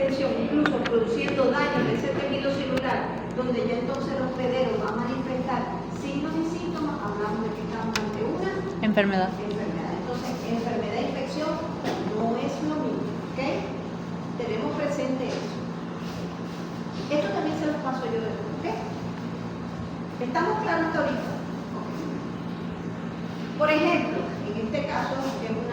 infección, incluso produciendo daño en ese tejido celular, donde ya entonces el hospedero va a manifestar signos y síntomas, hablamos de que estamos ante una enfermedad. Entonces, enfermedad e infección no es lo mismo, ¿ok? Tenemos presente eso. Esto también se los paso yo después, ¿ok? ¿Estamos claros hasta ahorita? Por ejemplo, en este caso es un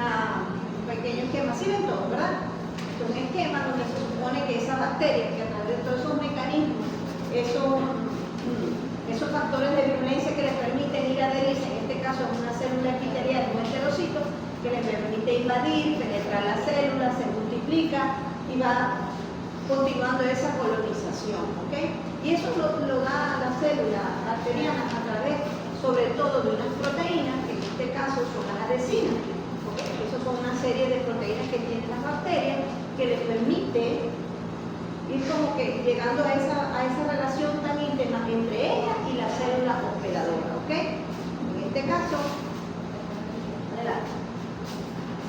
pequeño esquema, ¿sí ven todo, verdad? Es un esquema donde se supone que esa bacteria, que a través de todos esos mecanismos, esos factores de virulencia que les permiten ir a adherirse, en este caso es una célula epitelial, un enterocito, que les permite invadir, penetrar la célula, se multiplica y va continuando esa colonización, ¿ok? Y eso lo da la célula bacteriana a través, sobre todo, de unas proteínas, que en este caso son las adhesinas, ¿ok? Esas son una serie de proteínas que tienen las bacterias que les permite ir como que llegando a esa relación tan íntima entre ella y la célula hospedadora, ¿ok? En este caso, adelante.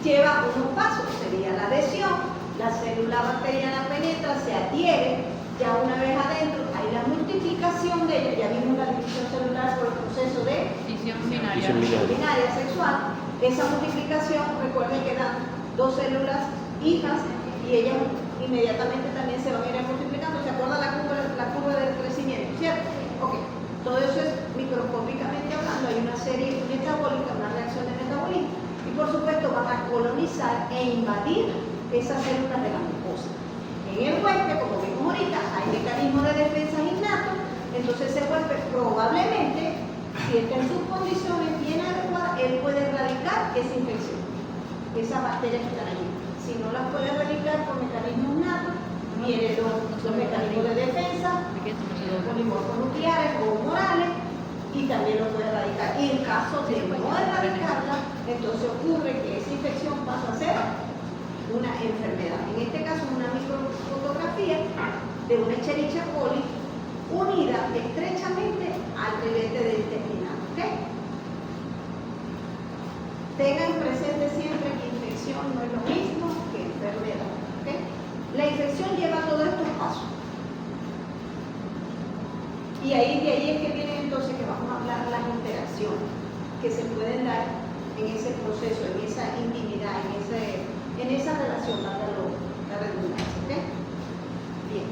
Lleva unos pasos, sería la adhesión, la célula bacteriana penetra, se adhiere, ya una vez adentro hay la multiplicación de ella, ya vimos la división celular por el proceso de Fisión binaria. binaria sexual. Esa multiplicación, recuerden que dan dos células hijas y ellas inmediatamente también se van a ir multiplicando. ¿Se acuerda la curva del crecimiento? ¿Cierto? Ok. Todo eso es microscópicamente hablando, hay una serie metabólica, una reacción de metabolismo. Y por supuesto van a colonizar e invadir esas células de la mucosa. En el huésped, como vimos ahorita, hay mecanismos de defensa innatos, entonces ese huésped probablemente, si está en sus condiciones bien adecuadas, él puede erradicar esa infección, esas bacterias que están allí. Si no las puede erradicar por mecanismos innatos, vienen los mecanismos de defensa, polimorfos nucleares o humorales, y también lo puede erradicar. Y en caso de no erradicarla, entonces ocurre que esa infección pasa a ser una enfermedad. En este caso, una microfotografía de una Escherichia coli unida estrechamente al filete del intestinal. ¿Okay? Tengan presente siempre que infección no es lo mismo que enfermedad. ¿Okay? La infección lleva todos estos pasos. Y de ahí es que viene entonces que vamos a hablar de las interacciones que se pueden dar en ese proceso, en esa intimidad, en esa relación, la redundancia, ¿ok? Bien.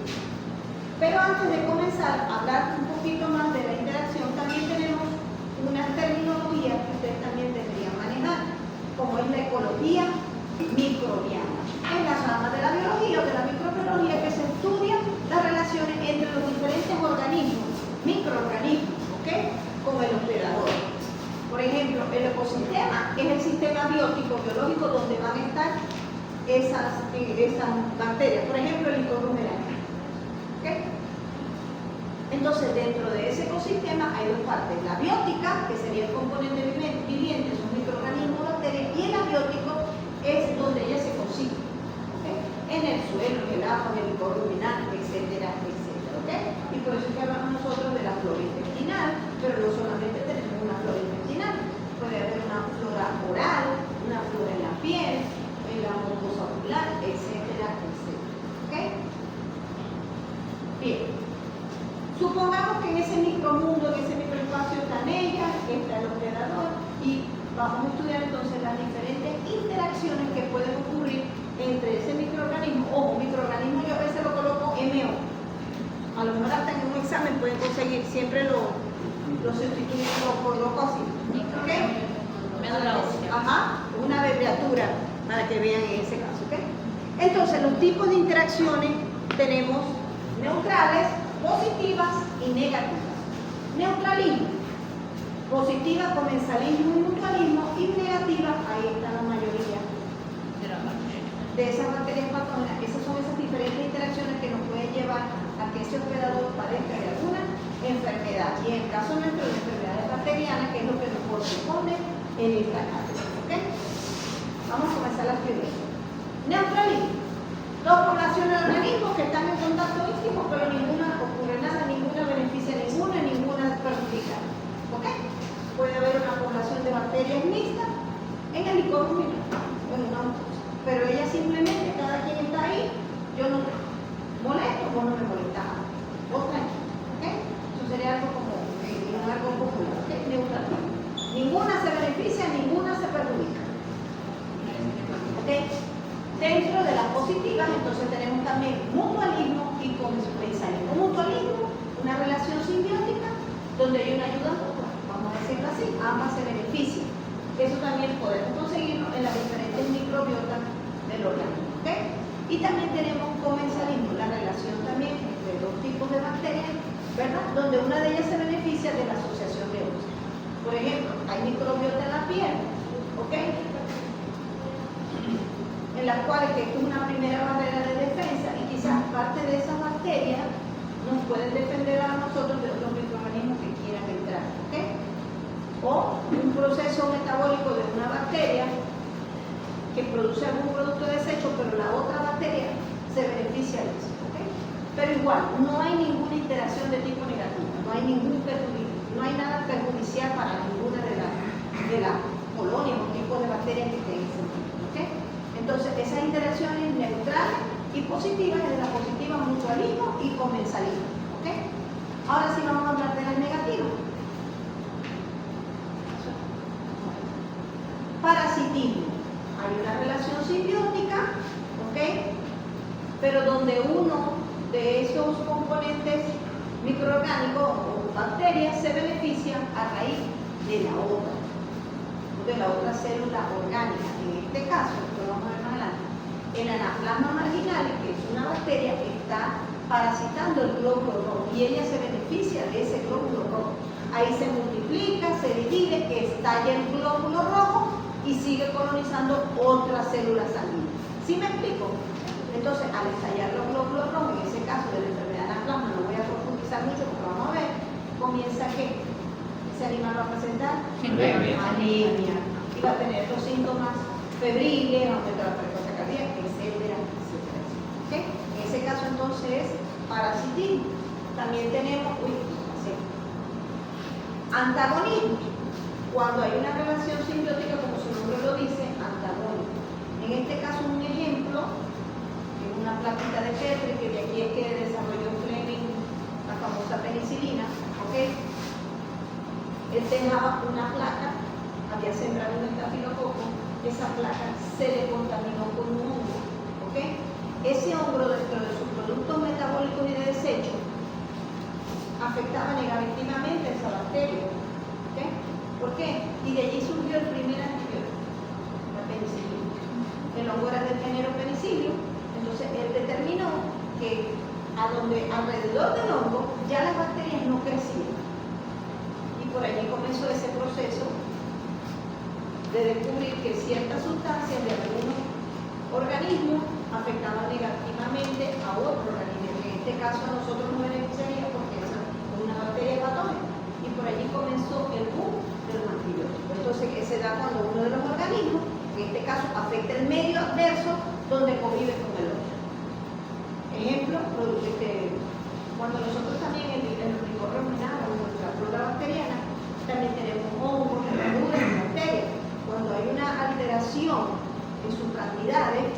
Pero antes de comenzar a hablar un poquito más de la interacción, también tenemos una terminología que ustedes también deberían manejar, como es la ecología microbiana. Es la rama de la biología o de la microbiología que se estudia las relaciones entre los diferentes organismos, microorganismos, ¿ok? Como el hospedador. Por ejemplo, el ecosistema es el sistema biótico, biológico, donde van a estar esas bacterias. Por ejemplo, el Helicobacter. ¿Ok? Entonces, dentro de ese ecosistema hay dos partes. La biótica, que sería el componente viviente, son microorganismos, bacterias, y el abiótico es donde ellas se consiguen. ¿Okay? En el suelo, en el agua, en el licor ruminante, etcétera, etcétera. ¿Okay? Y por eso es que hablamos nosotros de la flora intestinal, pero no solamente tenemos una flora intestinal, puede haber una flora oral, una flora en la piel, en la mucosa ocular, etcétera, etcétera. ¿Okay? Bien. Supongamos que en ese micromundo, en ese microespacio están ellas, está el hospedador, y vamos a estudiar entonces las diferentes interacciones que pueden ocurrir entre ese microorganismo. Ojo, microorganismo yo a veces lo coloco MO. A lo mejor hasta en un examen pueden conseguir, siempre lo sustituyen, lo coloco así. ¿Ok? Ajá, una abreviatura para que vean en ese caso. ¿Ok? Entonces, los tipos de interacciones tenemos neutrales, positivas y negativas. Neutralismo, positiva, comensalismo y mutualismo, y negativa, ahí está la mayoría de esas bacterias patógenas. Esas son esas diferentes interacciones que nos pueden llevar a que ese hospedador padezca de alguna enfermedad. Y en el caso nuestro de enfermedades bacterianas, que es lo que nos corresponde en esta cátedra. ¿Ok? Vamos a comenzar las primeras. Neutralismo. Dos poblaciones de organismos que están en contacto íntimo, pero ninguna ocurre nada, ninguna beneficia a ninguna, ninguna perjudica. ¿Ok? Puede haber una población de bacterias mixtas en el licor ruminante, en una mucosa, pero ella simplemente, cada quien está ahí, yo no. Dentro de las positivas, entonces tenemos también mutualismo y comensalismo. Mutualismo, una relación simbiótica donde hay una ayuda mutua, vamos a decirlo así, ambas se benefician. Eso también podemos conseguirlo en las diferentes microbiotas del organismo. ¿Okay? Y también tenemos comensalismo, la relación también entre dos tipos de bacterias, ¿verdad? Donde una de ellas se beneficia de la asociación de otras. Por ejemplo, hay microbiota en la piel, ¿ok? En las cuales que es una primera barrera de defensa y quizás parte de esas bacterias nos pueden defender a nosotros de otros microorganismos que quieran entrar, ¿ok? O un proceso metabólico de una bacteria que produce algún producto de desecho, pero la otra bacteria se beneficia de eso, ¿ok? Pero igual, no hay ninguna interacción de tipo negativo, no hay nada perjudicial para ninguna de las colonias o tipos de bacterias que estén en ese tipo, ¿ok? Entonces, esas interacciones neutrales y positivas, de la positiva mutualismo y comensalismo, ¿ok? Ahora sí vamos a hablar de las negativas. Parasitismo. Hay una relación simbiótica, ¿ok? Pero donde uno de esos componentes microorgánicos o bacterias se beneficia a raíz de la otra célula orgánica. En este caso, lo vamos a ver más adelante, el Anaplasma marginalis, que es una bacteria que está parasitando el glóbulo rojo y ella se beneficia de ese glóbulo rojo. Ahí se multiplica, se divide, estalla el glóbulo rojo y sigue colonizando otras células sanguíneas. ¿Sí me explico? Entonces, al estallar los glóbulos rojos, en ese caso de la enfermedad de Anaplasma, no voy a profundizar mucho porque vamos a ver, comienza que ese animal va a presentar anemia y va a tener los síntomas febriles, aumento de la frecuencia cardíaca, etcétera, etcétera. ¿Okay? En ese caso entonces es parasitismo. También tenemos antagonismo. Cuando hay una relación simbiótica, como su nombre lo dice, antagónico. En este caso, un ejemplo es una plaquita de Petri, que de aquí es que desarrolló Fleming la famosa penicilina. ¿Okay? Él dejaba una placa, había sembrado un estafilococo, esa placa se le contaminó con un hongo. ¿Okay? Ese hongo, dentro de sus productos metabólicos y de desecho, afectaba negativamente a esa bacteria. ¿Okay? ¿Por qué? Y de allí surgió el primer antibiótico, la penicilina. El hongo era del género penicilio, entonces él determinó que alrededor del hongo ya las bacterias no crecían. Y por allí comenzó ese proceso de descubrir que ciertas sustancias de algunos organismos afectaban negativamente a otros organismos. En este caso a nosotros nos beneficiaría porque esa es una bacteria patógena. Y por allí comenzó el boom de los antibióticos. Entonces, que se da cuando uno de los organismos, en este caso, afecta el medio adverso donde convive con el otro. Ejemplo, cuando nosotros también en el microbio ruminal o en nuestra flora bacteriana, también tenemos hongos, levaduras y bacterias. Cuando hay una alteración en sus cantidades,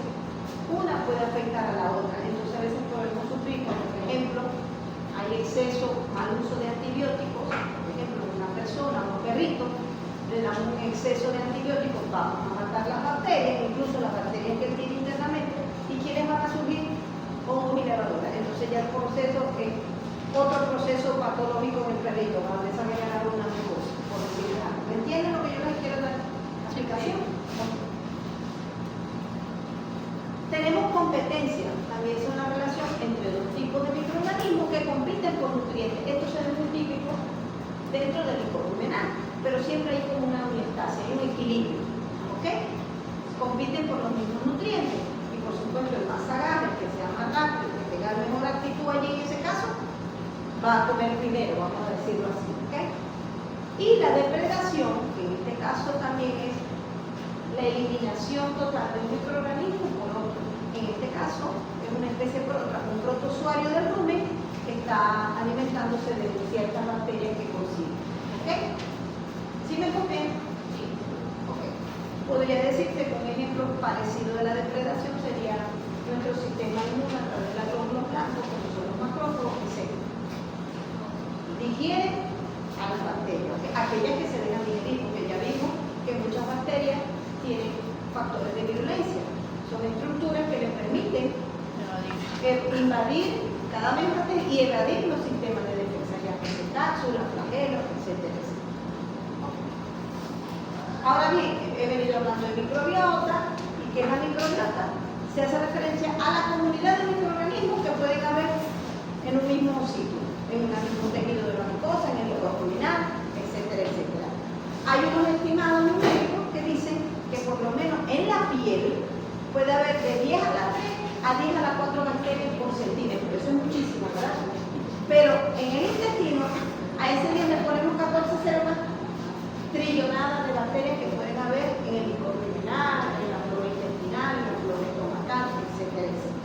una puede afectar a la otra. Entonces, a veces podemos sufrir, por ejemplo, hay exceso, mal uso de antibióticos, por ejemplo, una persona o un perrito, le damos un exceso de antibióticos, vamos a matar las bacterias, incluso las bacterias que tiene internamente, y quienes van a surgir hongos y levaduras. Entonces ya el proceso es otro proceso patológico en el perrito, va a desarrollar una negocio, por decirlo algo. ¿Me entienden lo que yo les quiero dar? ¿Explicación? Tenemos competencia, también es una relación entre dos tipos de microorganismos que compiten por nutrientes. Esto se ve muy típico dentro del microrumenal, pero siempre hay como una homeostasia, hay un equilibrio. ¿Ok? Compiten por los mismos nutrientes. Y por supuesto, el más sagaz, el que sea más rápido, el que tenga la mejor actitud allí en ese caso, va a comer primero, vamos a decirlo así. ¿Ok? Y la depredación, que en este caso también es la eliminación total de un microorganismo por otro. En este caso, es una especie un protozoario del rumen que está alimentándose de ciertas bacterias que consigue. ¿Ok? ¿Sí me copian? Sí. Ok. Podría decirse que un ejemplo parecido de la depredación sería nuestro sistema inmune a través de la glóbulos blancos, como son los macrófagos, que se digieren a las bacterias, ¿okay? Aquellas que se dejan digerir, porque ya vimos que muchas bacterias tienen factores de virulencia. Son estructuras permiten invadir cada vez más y evadir los sistemas de defensa, ya que de cápsulas, flagelos, etcétera, etcétera. Ahora bien, he venido hablando de microbiota. ¿Y qué es la microbiota? Se hace referencia a la comunidad de microorganismos que pueden haber en un mismo sitio, en un mismo tejido de la mucosa, en el lugar luminal, etcétera, etcétera. Hay unos estimados numéricos que dicen que por lo menos en la piel puede haber de 10 a la 3 a 10 a la 4 bacterias por centímetro. Eso es muchísimo, ¿verdad? Pero en el intestino, a ese 10 le ponemos 14 células trillonadas de bacterias que pueden haber en el microbio luminal, en la flora intestinal, en la flora estomacal, etcétera, etcétera.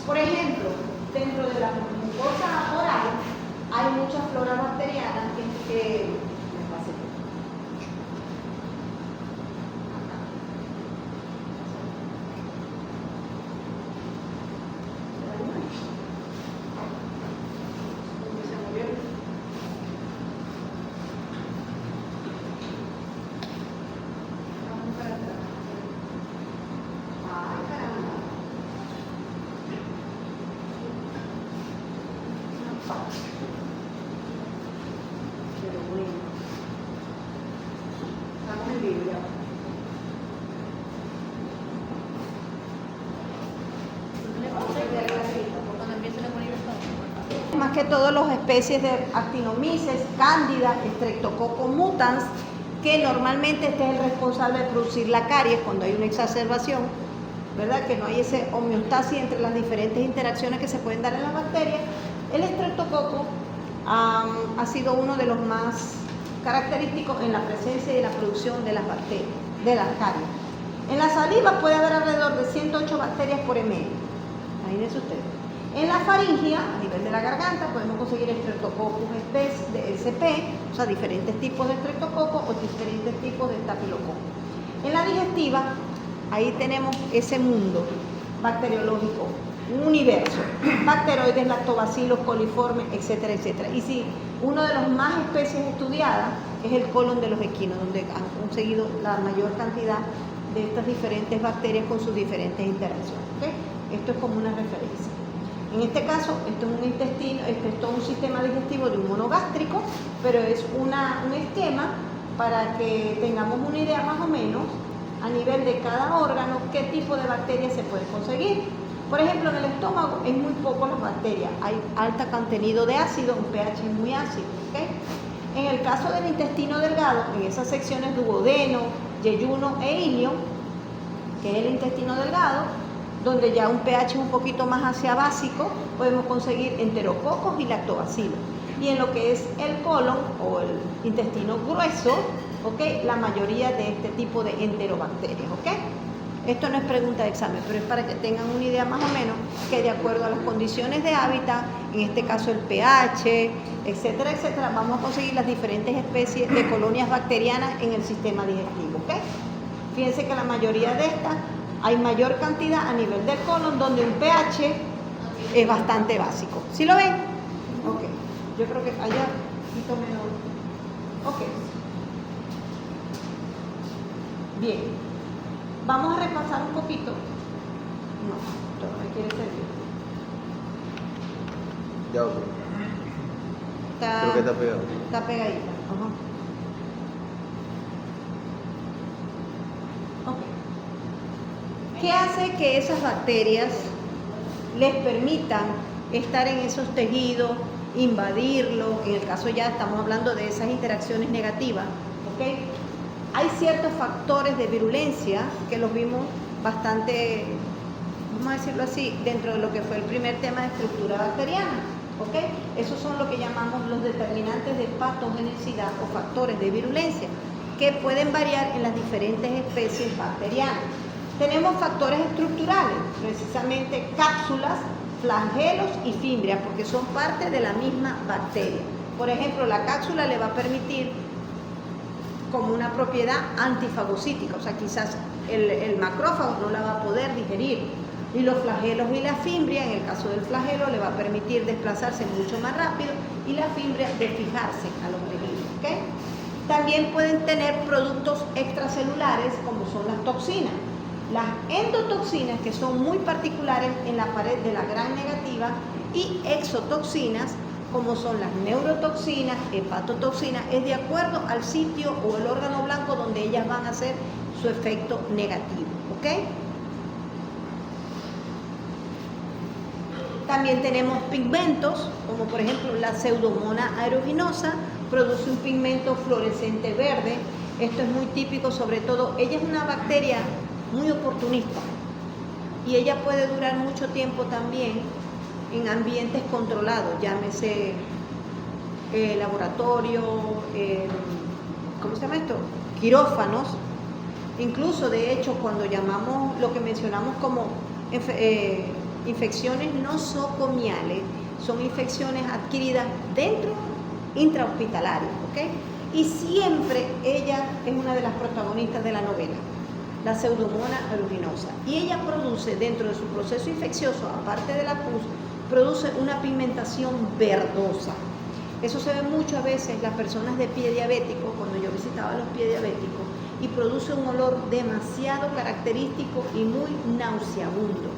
Por ejemplo, dentro de la mucosa oral hay muchas floras bacterianas que me pasé. Más que todo las especies de Actinomyces, Cándida, Streptococcus mutans, que normalmente este es el responsable de producir la caries cuando hay una exacerbación, ¿verdad? Que no hay esa homeostasis entre las diferentes interacciones que se pueden dar en las bacterias. El Streptococcus ha sido uno de los más característicos en la presencia y la producción de las bacterias, de las caries. En la saliva puede haber alrededor de 108 bacterias por ml. Imagínense ustedes. En la faringia, a nivel de la garganta, podemos conseguir Streptococcus de SP, o sea, diferentes tipos de Streptococcus o diferentes tipos de estafilococcus. En la digestiva, ahí tenemos ese mundo bacteriológico, un universo, bacteroides, lactobacilos, coliformes, etcétera, etcétera. Y sí, uno de los más especies estudiadas es el colon de los equinos, donde han conseguido la mayor cantidad de estas diferentes bacterias con sus diferentes interacciones. ¿Okay? Esto es como una referencia. En este caso, esto es un intestino, esto es todo un sistema digestivo de un monogástrico, pero es un esquema para que tengamos una idea más o menos a nivel de cada órgano qué tipo de bacterias se puede conseguir. Por ejemplo, en el estómago es muy poco las bacterias, hay alto contenido de ácido, un pH muy ácido. ¿Okay? En el caso del intestino delgado, en esas secciones duodeno, yeyuno e ilio, que es el intestino delgado, donde ya un pH un poquito más hacia básico, podemos conseguir enterococos y lactobacilos. Y en lo que es el colon o el intestino grueso, ¿okay? La mayoría de este tipo de enterobacterias. ¿Okay? Esto no es pregunta de examen, pero es para que tengan una idea más o menos que de acuerdo a las condiciones de hábitat, en este caso el pH, etcétera, etcétera, vamos a conseguir las diferentes especies de colonias bacterianas en el sistema digestivo. ¿Okay? Fíjense que la mayoría de estas hay mayor cantidad a nivel del colon, donde un pH es bastante básico. ¿Sí lo ven? Ok. Yo creo que allá quito menos. Ok. Bien. Vamos a repasar un poquito. No, esto no me quiere servir. Ya, ok. Creo que está pegado. Está pegadita. Ajá. ¿Qué hace que esas bacterias les permitan estar en esos tejidos, invadirlo? En el caso ya estamos hablando de esas interacciones negativas, ¿ok? Hay ciertos factores de virulencia que los vimos bastante, vamos a decirlo así, dentro de lo que fue el primer tema de estructura bacteriana, ¿ok? Esos son lo que llamamos los determinantes de patogenicidad o factores de virulencia, que pueden variar en las diferentes especies bacterianas. Tenemos factores estructurales, precisamente cápsulas, flagelos y fimbrias, porque son parte de la misma bacteria. Por ejemplo, la cápsula le va a permitir como una propiedad antifagocítica, o sea, quizás el macrófago no la va a poder digerir. Y los flagelos y la fimbria, en el caso del flagelo, le va a permitir desplazarse mucho más rápido y la fimbria de fijarse a los tejidos. ¿Okay? También pueden tener productos extracelulares como son las toxinas. las endotoxinas, que son muy particulares en la pared de la gran negativa, y exotoxinas, como son las neurotoxinas, hepatotoxinas, es de acuerdo al sitio o el órgano blanco donde ellas van a hacer su efecto negativo, ¿ok? También tenemos pigmentos, como por ejemplo la Pseudomonas aeruginosa, produce un pigmento fluorescente verde. Esto es muy típico, sobre todo, ella es una bacteria muy oportunista y ella puede durar mucho tiempo también en ambientes controlados, llámese laboratorio, ¿cómo se llama esto? Quirófanos. Incluso, de hecho, cuando llamamos lo que mencionamos como infecciones nosocomiales, son infecciones adquiridas dentro intrahospitalarias, ¿ok? Y siempre ella es una de las protagonistas de la novela, la Pseudomonas aeruginosa. Y ella produce, dentro de su proceso infeccioso, aparte de la pus, produce una pigmentación verdosa. Eso se ve mucho a veces las personas de pie diabético, cuando yo visitaba los pies diabéticos, y produce un olor demasiado característico y muy nauseabundo.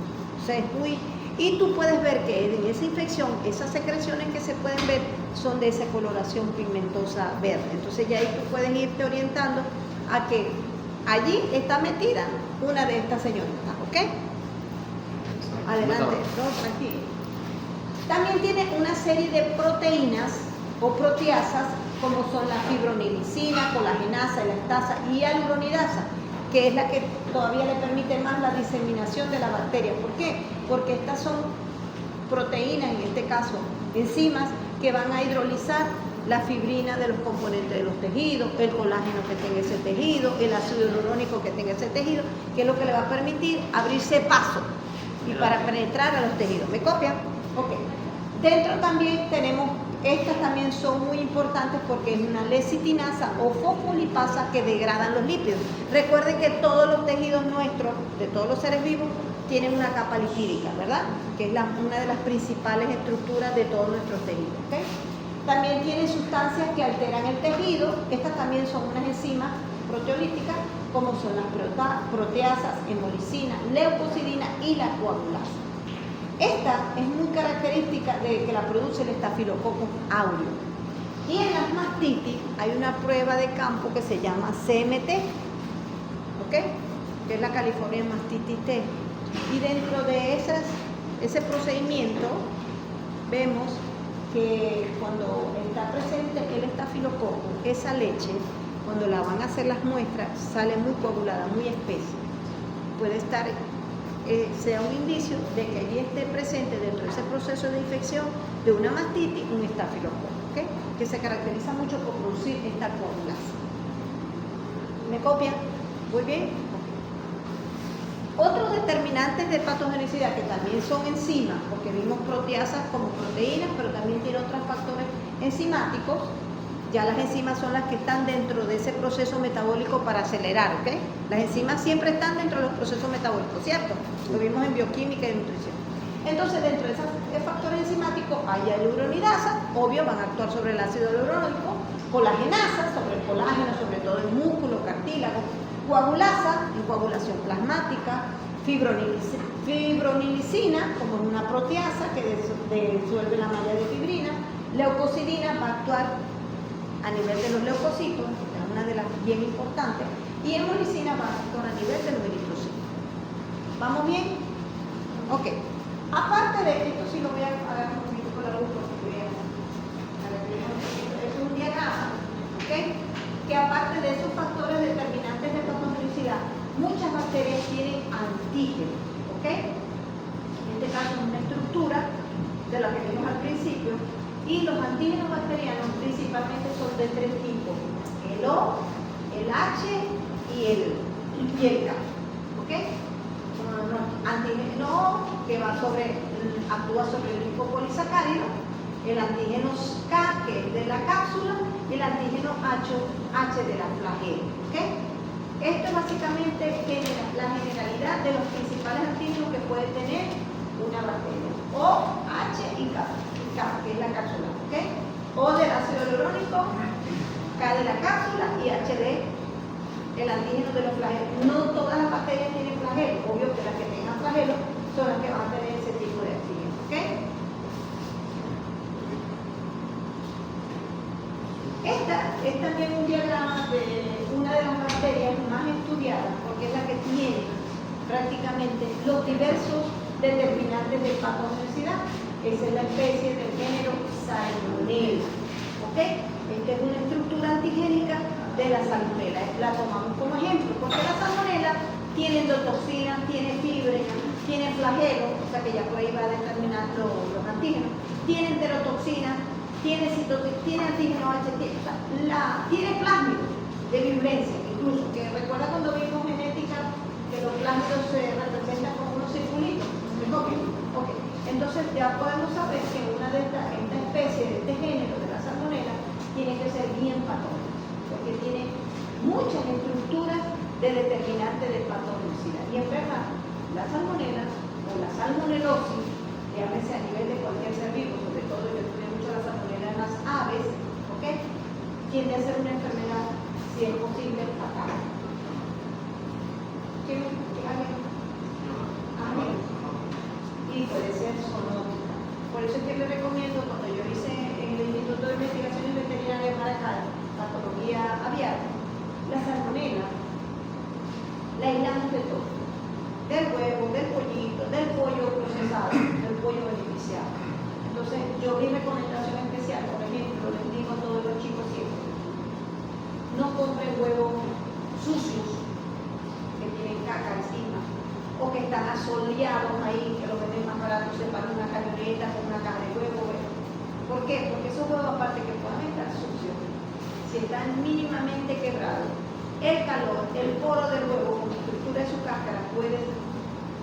O sea, es muy... Y tú puedes ver que en esa infección, esas secreciones que se pueden ver son de esa coloración pigmentosa verde. Entonces ya ahí tú puedes irte orientando a que allí está metida una de estas señoritas, ¿ok? Adelante, no, tranquilo. También tiene una serie de proteínas o proteasas, como son la fibronilicina, colagenasa, elastasa y hialuronidasa, que es la que todavía le permite más la diseminación de la bacteria. ¿Por qué? Porque estas son proteínas, en este caso enzimas, que van a hidrolizar la fibrina de los componentes de los tejidos, el colágeno que tenga ese tejido, el ácido hialurónico que tenga ese tejido, que es lo que le va a permitir abrirse paso y para penetrar a los tejidos. ¿Me copian? Ok. Dentro también tenemos, estas también son muy importantes porque es una lecitinasa o fosfolipasa que degradan los lípidos. Recuerden que todos los tejidos nuestros, de todos los seres vivos, tienen una capa lipídica, ¿verdad? Que es una de las principales estructuras de todos nuestros tejidos, ¿ok? También tiene sustancias que alteran el tejido. Estas también son unas enzimas proteolíticas, como son las proteasas, hemolicina, leucocidina y la coagulasa. Esta es muy característica de que la produce el Staphylococcus aureus. Y en las mastitis hay una prueba de campo que se llama CMT, ¿ok? Que es la California Mastitis Test. Y dentro de ese procedimiento vemos que cuando está presente el estafilococo, esa leche, cuando la van a hacer las muestras, sale muy coagulada, muy espesa. Puede estar, sea un indicio de que allí esté presente dentro de ese proceso de infección de una mastitis, un estafilococo, ¿okay? Que se caracteriza mucho por producir esta coagulación. ¿Me copian? Muy bien. Otros determinantes de patogenicidad que también son enzimas, porque vimos proteasas como proteínas, pero también tiene otros factores enzimáticos. Ya las enzimas son las que están dentro de ese proceso metabólico para acelerar, ¿ok? Las enzimas siempre están dentro de los procesos metabólicos, ¿cierto? Lo vimos en bioquímica y nutrición. Entonces, dentro de esos factores enzimáticos hay hialuronidasa, obvio, van a actuar sobre el ácido hialurónico, colagenasa, sobre el colágeno, sobre todo el músculo, cartílago, coagulasa, en coagulación plasmática, fibronilicina, como en una proteasa que disuelve la malla de fibrina, leucocidina va a actuar a nivel de los leucocitos, es una de las bien importantes, y hemolicina va a actuar a nivel de los eritrocitos. ¿Vamos bien? Ok. Aparte de esto, sí lo voy a agarrar un poquito con la luz porque es un diagrama, ¿ok? Que aparte de esos factores determinantes de patogenicidad, muchas bacterias tienen antígenos, ¿ok? En este caso es una estructura de la que vimos al principio, y los antígenos bacterianos principalmente son de tres tipos: el O, el H y el K, ¿ok? Antígeno O, que actúa sobre el lipopolisacárido, el antígeno K, que es de la cápsula, y el antígeno H de la flagela, ¿ok? Esto básicamente es la generalidad de los principales antígenos que puede tener una bacteria: O, H y K, que es la cápsula, ¿ok? O del ácido hialurónico, K de la cápsula y H de el antígeno de los flagelos. No todas las bacterias tienen flagelos. flagelo. Obvio que las que tengan flagelo son las que van a tener ese tipo de accidente. ¿Ok? Esta es también un diagrama de una de las bacterias más estudiadas, porque es la que tiene prácticamente los diversos determinantes de patogenicidad. Esa es la especie del género Salmonella. ¿Ok? Esta es una estructura antigénica de la salmonela. La tomamos como ejemplo, porque la salmonela tiene endotoxinas, tiene fibres, tiene flagelo, o sea que ya por ahí va a determinar los antígenos, tiene enterotoxinas, tiene citotoxinas, tiene antígeno HT, o sea, tiene plásmidos de virulencia, incluso, que recuerda cuando vimos genética que los plásmidos se representan como unos circulitos. ¿Me copio? Ok. Entonces ya podemos saber que una de esta especie de este género de la salmonela tiene que ser bien patógena, porque tiene muchas estructuras de determinante de patogenicidad. Y en verdad, la salmonela o la salmonelosis, llámese a nivel de cualquier ser vivo, sobre todo yo estudié mucho la salmonela en las aves, ¿ok? Tiende a ser una enfermedad, si es posible, fatal. Y puede ser zoonótica. Por eso es que le recomiendo, cuando yo hice en el Instituto de Investigaciones Veterinarias de Maracay, patología aviar, la salmonela la aislamos de todo, del huevo, del pollito, del pollo procesado, del pollo beneficiado. Entonces, yo mi recomendación especial, por ejemplo, les digo a todos los chicos siempre, no compren huevos sucios que tienen caca encima o que están asoleados ahí, que los venden más baratos, se paran una camioneta con una caja de huevo. ¿Por qué? Porque esos huevos, aparte que puedan estar sucios, si están mínimamente quebrados, el calor, el poro del huevo con la estructura de su cáscara puede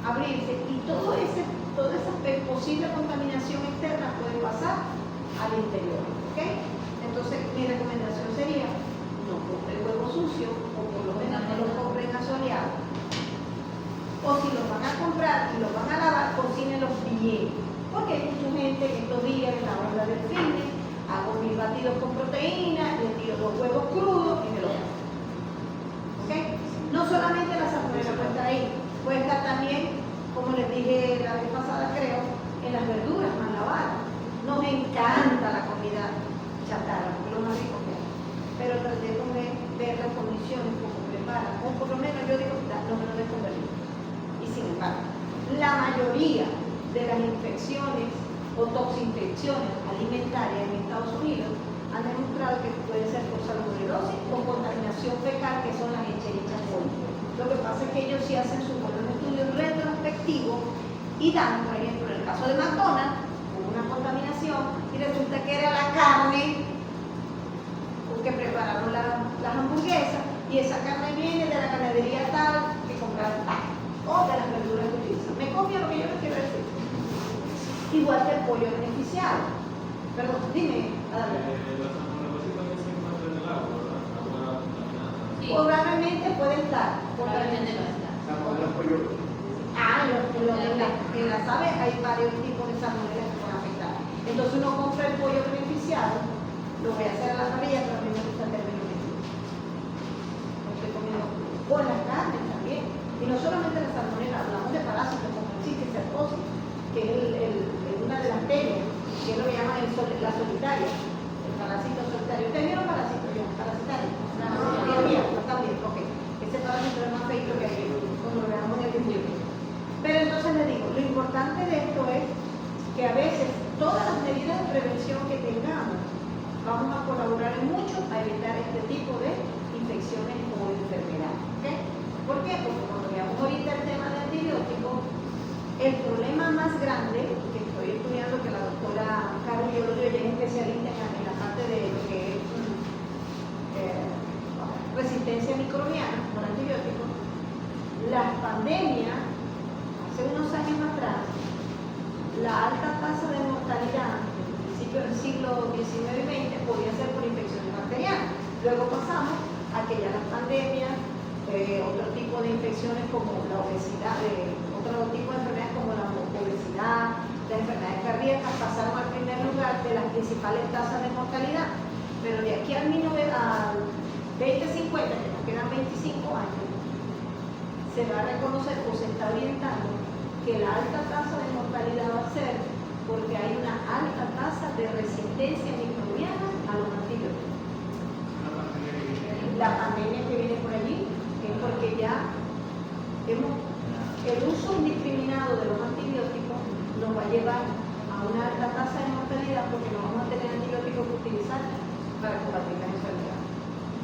abrirse y toda esa posible contaminación externa puede pasar al interior. ¿Ok? Entonces, mi recomendación sería no compren huevo sucio o por lo menos no los compren asoleados. O si los van a comprar y los van a lavar, cocínenlos bien. Porque hay mucha gente que estos días en la hora del fitness hago mis batidos con proteína, les tiro los huevos crudos y me los hago. ¿Ok? No solamente la salmonela puede estar ahí, puede estar también, como les dije la vez pasada creo, en las verduras mal lavadas. Nos encanta la comida chatarra, porque es lo más rico que hay. Pero tratemos de ver las condiciones como preparan, o por lo menos yo digo lo menos desconvertido. Y sin embargo, la mayoría de las infecciones o toxinfecciones alimentarias en Estados Unidos han demostrado que puede ser por salmonelosis o contaminación fecal, que son las Escherichia coli. Lo que pasa es que ellos sí hacen su buen estudio retrospectivo y dan, por ejemplo, en el caso de McDonald's, hubo una contaminación y resulta que era la carne con que prepararon las hamburguesas y esa carne viene de la ganadería tal que compraron tal, o de las verduras que utilizan. ¿Me copia lo que yo les quiero decir? Igual que el pollo beneficiado. Perdón, dime, Adalberto. Probablemente puede estar. Probablemente no está. En las aves hay varios tipos de salmonela que pueden afectar. Entonces uno compra el pollo beneficiado, lo voy a hacer a la parrilla, pero a mí me gusta el término medio. O en las carnes también. Y no solamente la salmonela, hablamos de parásitos como el cisticercosis, que es una de las tenias, que es lo que llaman la solitaria, el parásito solitario. ¿Ustedes vieron parásitos ya? Parasitario. También, ok. Ese parásito es más feito que aquel, cuando lo veamos en el video. Pero entonces les digo, lo importante de esto es que a veces todas las medidas de prevención que tengamos vamos a colaborar mucho a evitar este tipo de infecciones o enfermedades. ¿Okay? ¿Por qué? Porque cuando veamos ahorita el tema de antibióticos, el problema más grande que estoy estudiando, que la doctora Carlos Yolorio, ella es especialista en la parte de lo que es resistencia microbiana por antibióticos, las pandemias, hace unos años atrás, la alta tasa de mortalidad en el principio del siglo XIX y XX podía ser por infecciones bacterianas. Luego pasamos a que ya las pandemias, otro tipo de infecciones como la obesidad, otro tipo de enfermedades como la obesidad, las enfermedades cardíacas pasaron al primer lugar de las principales tasas de mortalidad. Pero de aquí al 2050, que nos quedan 25 años, se se va a reconocer o se está orientando que la alta tasa de mortalidad va a ser porque hay una alta tasa de resistencia microbiana a los antibióticos. La pandemia que viene por allí es porque ya el uso indiscriminado de los antibióticos nos va a llevar a una alta tasa de mortalidad porque no vamos a tener antibióticos que utilizar para combatir las enfermedades.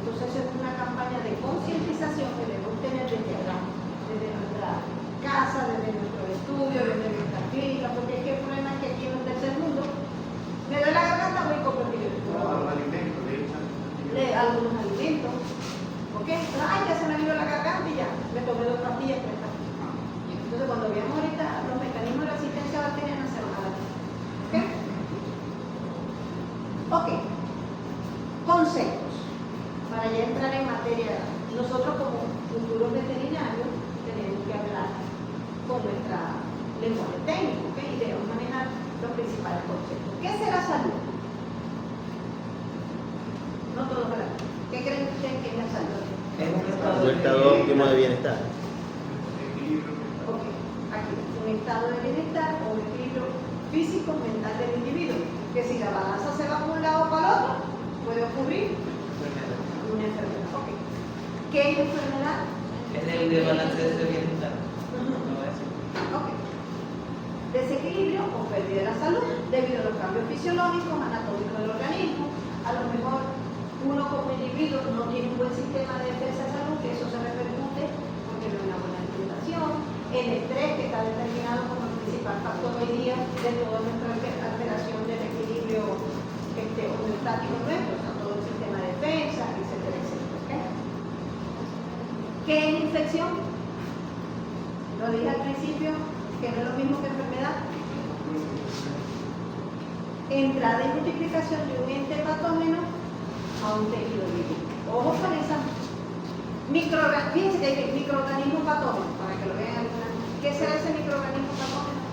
Entonces es una campaña de concientización que debemos tener desde acá, desde nuestra casa, desde nuestro estudio, desde nuestra clínica, porque es que el problema es que aquí en el tercer mundo me duele la garganta, voy y compro antibióticos. Algunos alimentos, ¿ok? Ay, ya se me dio la garganta y ya, me tomé 2 pastillas, 3 pastillas. Entonces cuando veamos ahorita los mecanismos de resistencia bacteriana se van a dar. ¿Ok? Ok. Conceptos. Para ya entrar en materia, nosotros como futuros veterinarios tenemos que hablar con nuestra lenguaje técnico, ¿ok? Y debemos manejar los principales conceptos. ¿Qué será salud? No todos, ¿verdad? ¿Qué creen ustedes que es la salud? Es un Un estado óptimo de bienestar. Ok, aquí, un estado de bienestar o un equilibrio físico, mental del individuo. Que si la balanza se va de un lado para el otro, puede ocurrir una enfermedad. Ok. ¿Qué es enfermedad? Es el desbalance de ese bienestar. Ok. Desequilibrio o pérdida de la salud debido a los cambios fisiológicos, anatómicos del organismo. A lo mejor uno como individuo no tiene un buen sistema de defensa de salud, que eso se repercute porque no hay una buena alimentación. El estrés, que está determinado como el principal factor hoy día de toda nuestra alteración del equilibrio homeostático nuestro, o sea, todo el sistema de defensa, etcétera, etcétera. ¿Okay? ¿Qué es infección? Lo dije al principio, que no es lo mismo que enfermedad. Entrada y multiplicación de un ente patógeno a un tejido vivo. Ojo con esa fíjense que hay microorganismo patógeno, para que lo vean alguna. ¿Qué será ese microorganismo patógeno?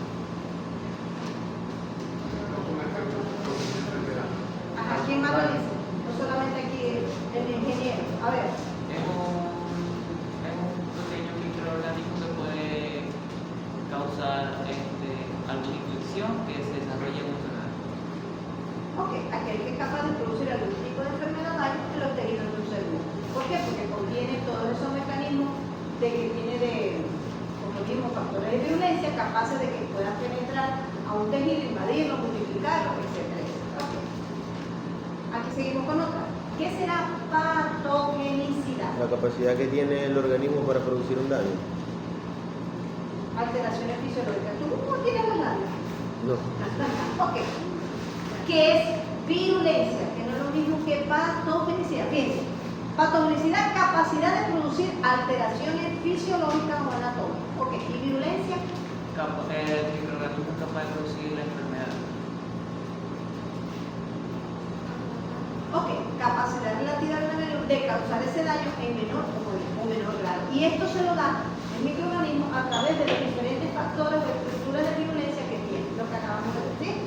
Ajá, ¿quién más lo dice? No solamente aquí el ingeniero. A ver. Es un pequeño microorganismo que puede causar alguna infección que se desarrolle en un órgano. Ok, aquel que es capaz de producir algún tipo de enfermedad en los tejidos de un ser vivo. ¿Por qué? Porque contiene todos esos mecanismos de que tiene como mismos factores de virulencia capaces de que puedan penetrar a un tejido, invadirlo, multiplicarlo, etcétera, etcétera. Okay. Aquí seguimos con otra. ¿Qué será patogenicidad? La capacidad que tiene el organismo para producir un daño. Alteraciones fisiológicas. ¿Tú cómo tienes los labios? No. Ok. ¿Qué es virulencia? Que no es lo mismo que patogenicidad. Fíjense. Patogenicidad, capacidad de producir alteraciones fisiológicas o anatómicas. Ok. ¿Y virulencia? El microorganismo es capaz de producir la enfermedad. Ok. Capacidad relativa de causar ese daño en menor o menor grado. Y esto se lo da el microorganismo a través de los diferentes factores o estructuras de virulencia que tiene, lo que acabamos de decir.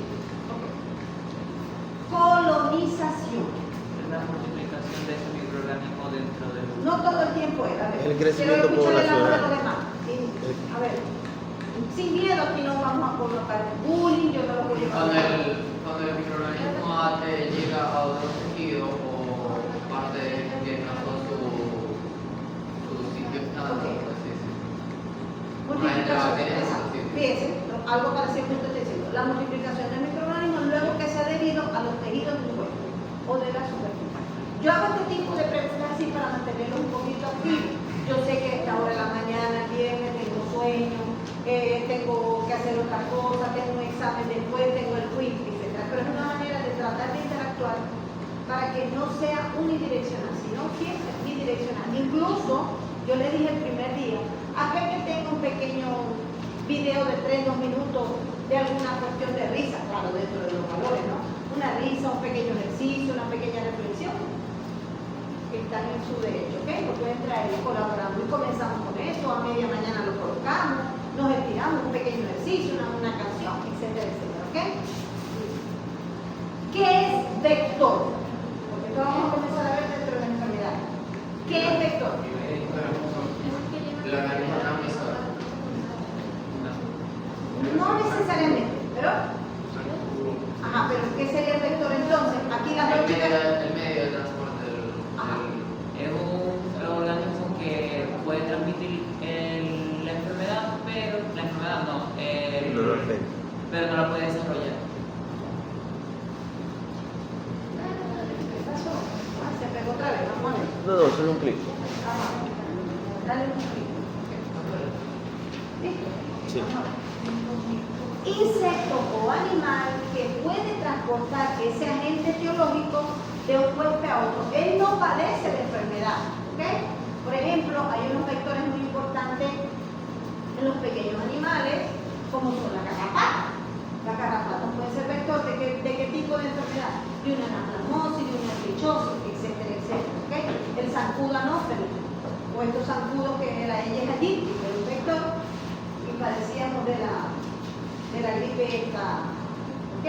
Okay. Colonización. Es la multiplicación de ese microorganismo dentro del... No todo el tiempo es, a ver. El crecimiento quiero escuchar el lado de poblacional. los demás. A ver, sin miedo aquí no vamos a colocar bullying, yo no lo voy a llevar. Cuando el microorganismo llega a otro tejido o parte que no son su sitio estándar, Okay. por así decirlo. Multiplicación. Exacto. Fíjense, algo parecido que estoy diciendo. La multiplicación del microorganismo luego que se ha debido a los tejidos del cuerpo o de la superficie. Yo hago este tipo de preguntas así para mantenerlo un poquito activo. Yo sé que a esta hora de la mañana, el viernes, tengo sueño, tengo que hacer otras cosas, tengo un examen después, tengo el quiz, etc. Pero es una manera de tratar de interactuar para que no sea unidireccional, sino siempre bidireccional. Incluso, yo le dije el primer día, aquel que tenga un pequeño video de 3-2 minutos de alguna cuestión de risa, claro, dentro de los valores, ¿no? Una risa, un pequeño ejercicio, una pequeña reflexión, están en su derecho, ¿ok? Lo pueden traer y colaboramos y comenzamos con esto, a media mañana lo colocamos, nos estiramos, un pequeño ejercicio, una canción, etcétera, etcétera, ¿ok? ¿Qué es vector? Porque esto vamos a comenzar a ver dentro de la enfermedad. ¿Qué es vector? La No necesariamente, pero... Ajá, pero ¿qué sería el vector entonces? Aquí las lógicas... El medio de transporte Es un organismo que puede transmitir la enfermedad, pero la enfermedad no, No lo afecta. pero no la puede desarrollar. ¿Qué pasó? Ah, se pegó otra vez, vamos a ver. No, solo un clic. Ajá. Dale un clic. ¿Listo? Sí. Vamos a ver. Insecto o animal que puede transportar ese agente etiológico de un cuerpo a otro. Él no padece de enfermedad, ¿ok? Por ejemplo, hay unos vectores muy importantes en los pequeños animales, como son la garrapata. La garrapata puede ser vector de qué tipo de enfermedad? De una anaplasmosis, de una trichosis, etcétera, etcétera, ¿ok? El zancudo anófilo, o estos zancudos que la Aedes aegypti, que es un vector, y padecíamos de la gripe esta, ¿ok?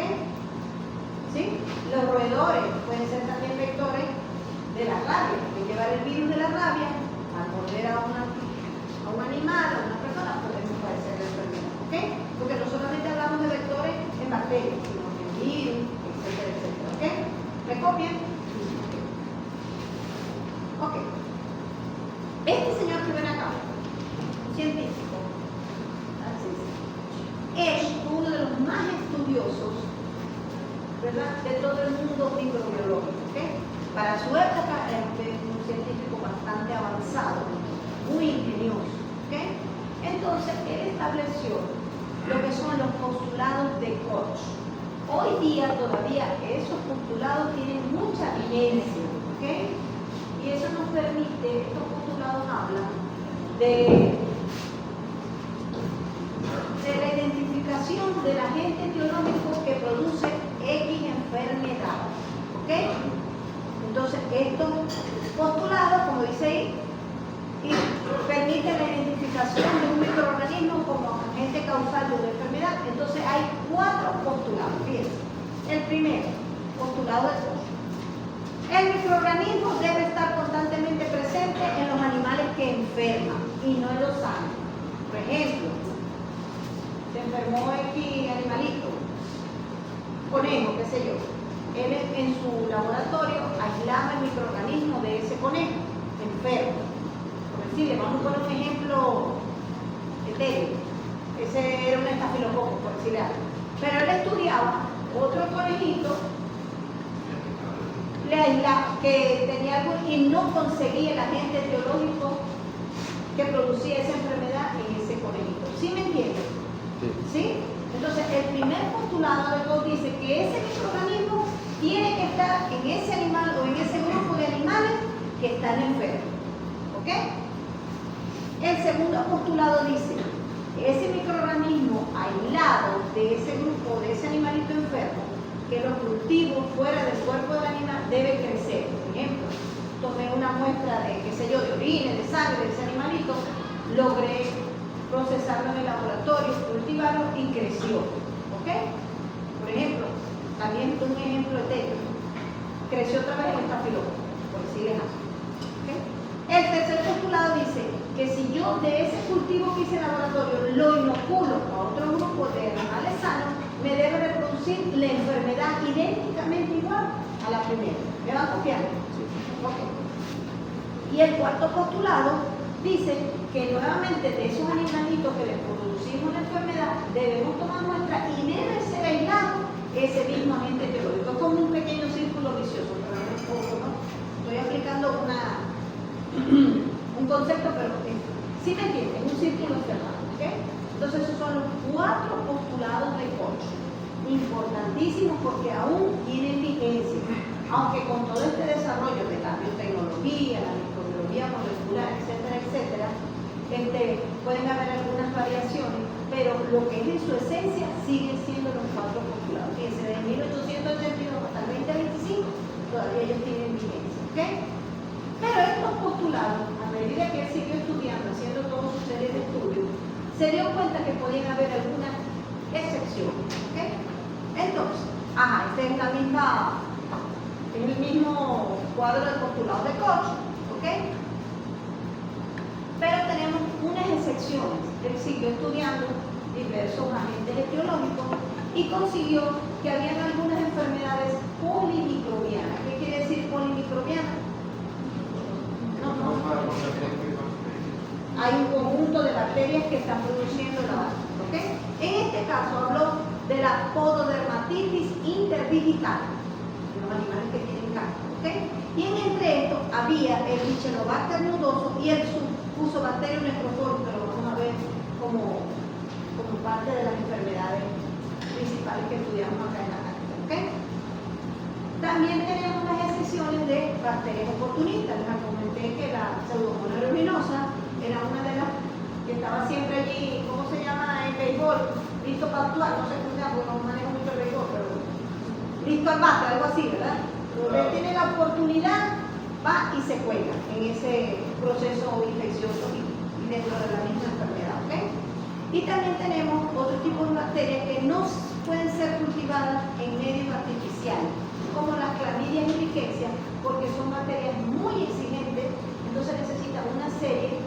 ¿Sí? Los roedores pueden ser también vectores de la rabia, que llevar el virus de la rabia al morder a un animal, a una persona, podemos padecer de enfermedad, ¿ok? Porque no solamente hablamos de vectores en bacterias, sino en virus, etcétera, etcétera, ¿ok? ¿Me copian? Ok. Este señor que ven acá, un científico, es uno de los más estudiosos, ¿verdad?, de todo el mundo microbiológico, ¿ok? Para su época era un científico bastante avanzado, muy ingenioso, ¿ok? Entonces, él estableció lo que son los postulados de Koch. Hoy día todavía esos postulados tienen mucha vigencia, ¿ok? Y eso nos permite, estos postulados hablan de la identificación del agente etiológico que produce X enfermedad, ¿ok? Entonces, estos postulados, como dice ahí, permiten la identificación de un microorganismo como agente causal de una enfermedad. Entonces, hay 4 postulados, fíjense. El primero, postulado de Koch. El microorganismo debe estar constantemente presente en los animales que enferman y no en los sanos. Por ejemplo, se enfermó X animalito, conejo, qué sé yo. Él en su laboratorio aislaba el microorganismo de ese conejo enfermo. Por decirle, vamos a poner un ejemplo etéreo. Ese era un estafilococo, por decirle algo. Pero él estudiaba otro conejito, le aislaba, que tenía algo y no conseguía el agente etiológico que producía esa enfermedad en ese conejito. ¿Sí me entienden? ¿Sí? Entonces, el primer postulado de Koch dice que ese microorganismo tiene que estar en ese animal o en ese grupo de animales que están enfermos. ¿Ok? El segundo postulado dice que ese microorganismo aislado de ese grupo, de ese animalito enfermo, que los cultivos fuera del cuerpo del animal debe crecer. Por ejemplo, tomé una muestra de, qué sé yo, de orina, de sangre de ese animalito, logré procesarlo en el laboratorio, cultivarlo y creció. ¿Ok? Por ejemplo, también un ejemplo etéreo. Creció otra vez el estafilococo, por decirles así. ¿Ok? El tercer postulado dice que si yo de ese cultivo que hice en el laboratorio lo inoculo a otro grupo de animales sanos, me debe reproducir la enfermedad idénticamente igual a la primera. ¿Me van copiando? ¿Ok? Y el cuarto postulado dice que nuevamente de esos animalitos que les producimos la enfermedad debemos tomar muestra y debe ser aislado ese mismo agente etiológico. Es como un pequeño círculo vicioso, pero no es poco, ¿no? Estoy aplicando un concepto, pero sí me entienden, un círculo cerrado, ¿ok? Entonces esos son los 4 postulados de Koch, importantísimos porque aún tienen vigencia, aunque con todo este desarrollo de la biotecnología, la microbiología molecular, etcétera, etcétera, pueden haber algunas variaciones, pero lo que es en su esencia siguen siendo los 4 postulados. Fíjense, de 1882 hasta el 2025 todavía ellos tienen vigencia, ¿ok? Pero estos postulados, a medida que él siguió estudiando, haciendo toda su serie de estudios, se dio cuenta que podían haber algunas excepciones, ¿ok? Entonces, este es el mismo cuadro de postulados de Koch, ¿ok? Pero tenemos unas excepciones. Él siguió estudiando diversos agentes etiológicos y consiguió que habían algunas enfermedades polimicrobianas. ¿Qué quiere decir polimicrobiana? Hay un conjunto de bacterias que están produciendo la bacteria. ¿Okay? En este caso habló de la pododermatitis interdigital, los animales que tienen cáncer. ¿Okay? Y entre estos había el Bacillobacter nudoso y el Fusobacterium necrophorus, que lo vamos a ver como parte de las enfermedades principales que estudiamos acá en la cátedra. ¿Okay? También tenemos las excepciones de bacterias oportunistas. Les comenté que la Pseudomonas aeruginosa era una de las que estaba siempre allí, ¿cómo se llama? En béisbol, listo para actuar, no sé cómo se llama, porque no manejo mucho el béisbol, pero listo al bate, algo así, ¿verdad? Usted tiene la oportunidad, va y se cuelga en ese proceso infeccioso y dentro de la misma enfermedad, ¿ok? Y también tenemos otro tipo de bacterias que no pueden ser cultivadas en medios artificiales, como las clamidias y rickettsias, porque son bacterias muy exigentes, entonces necesitan una serie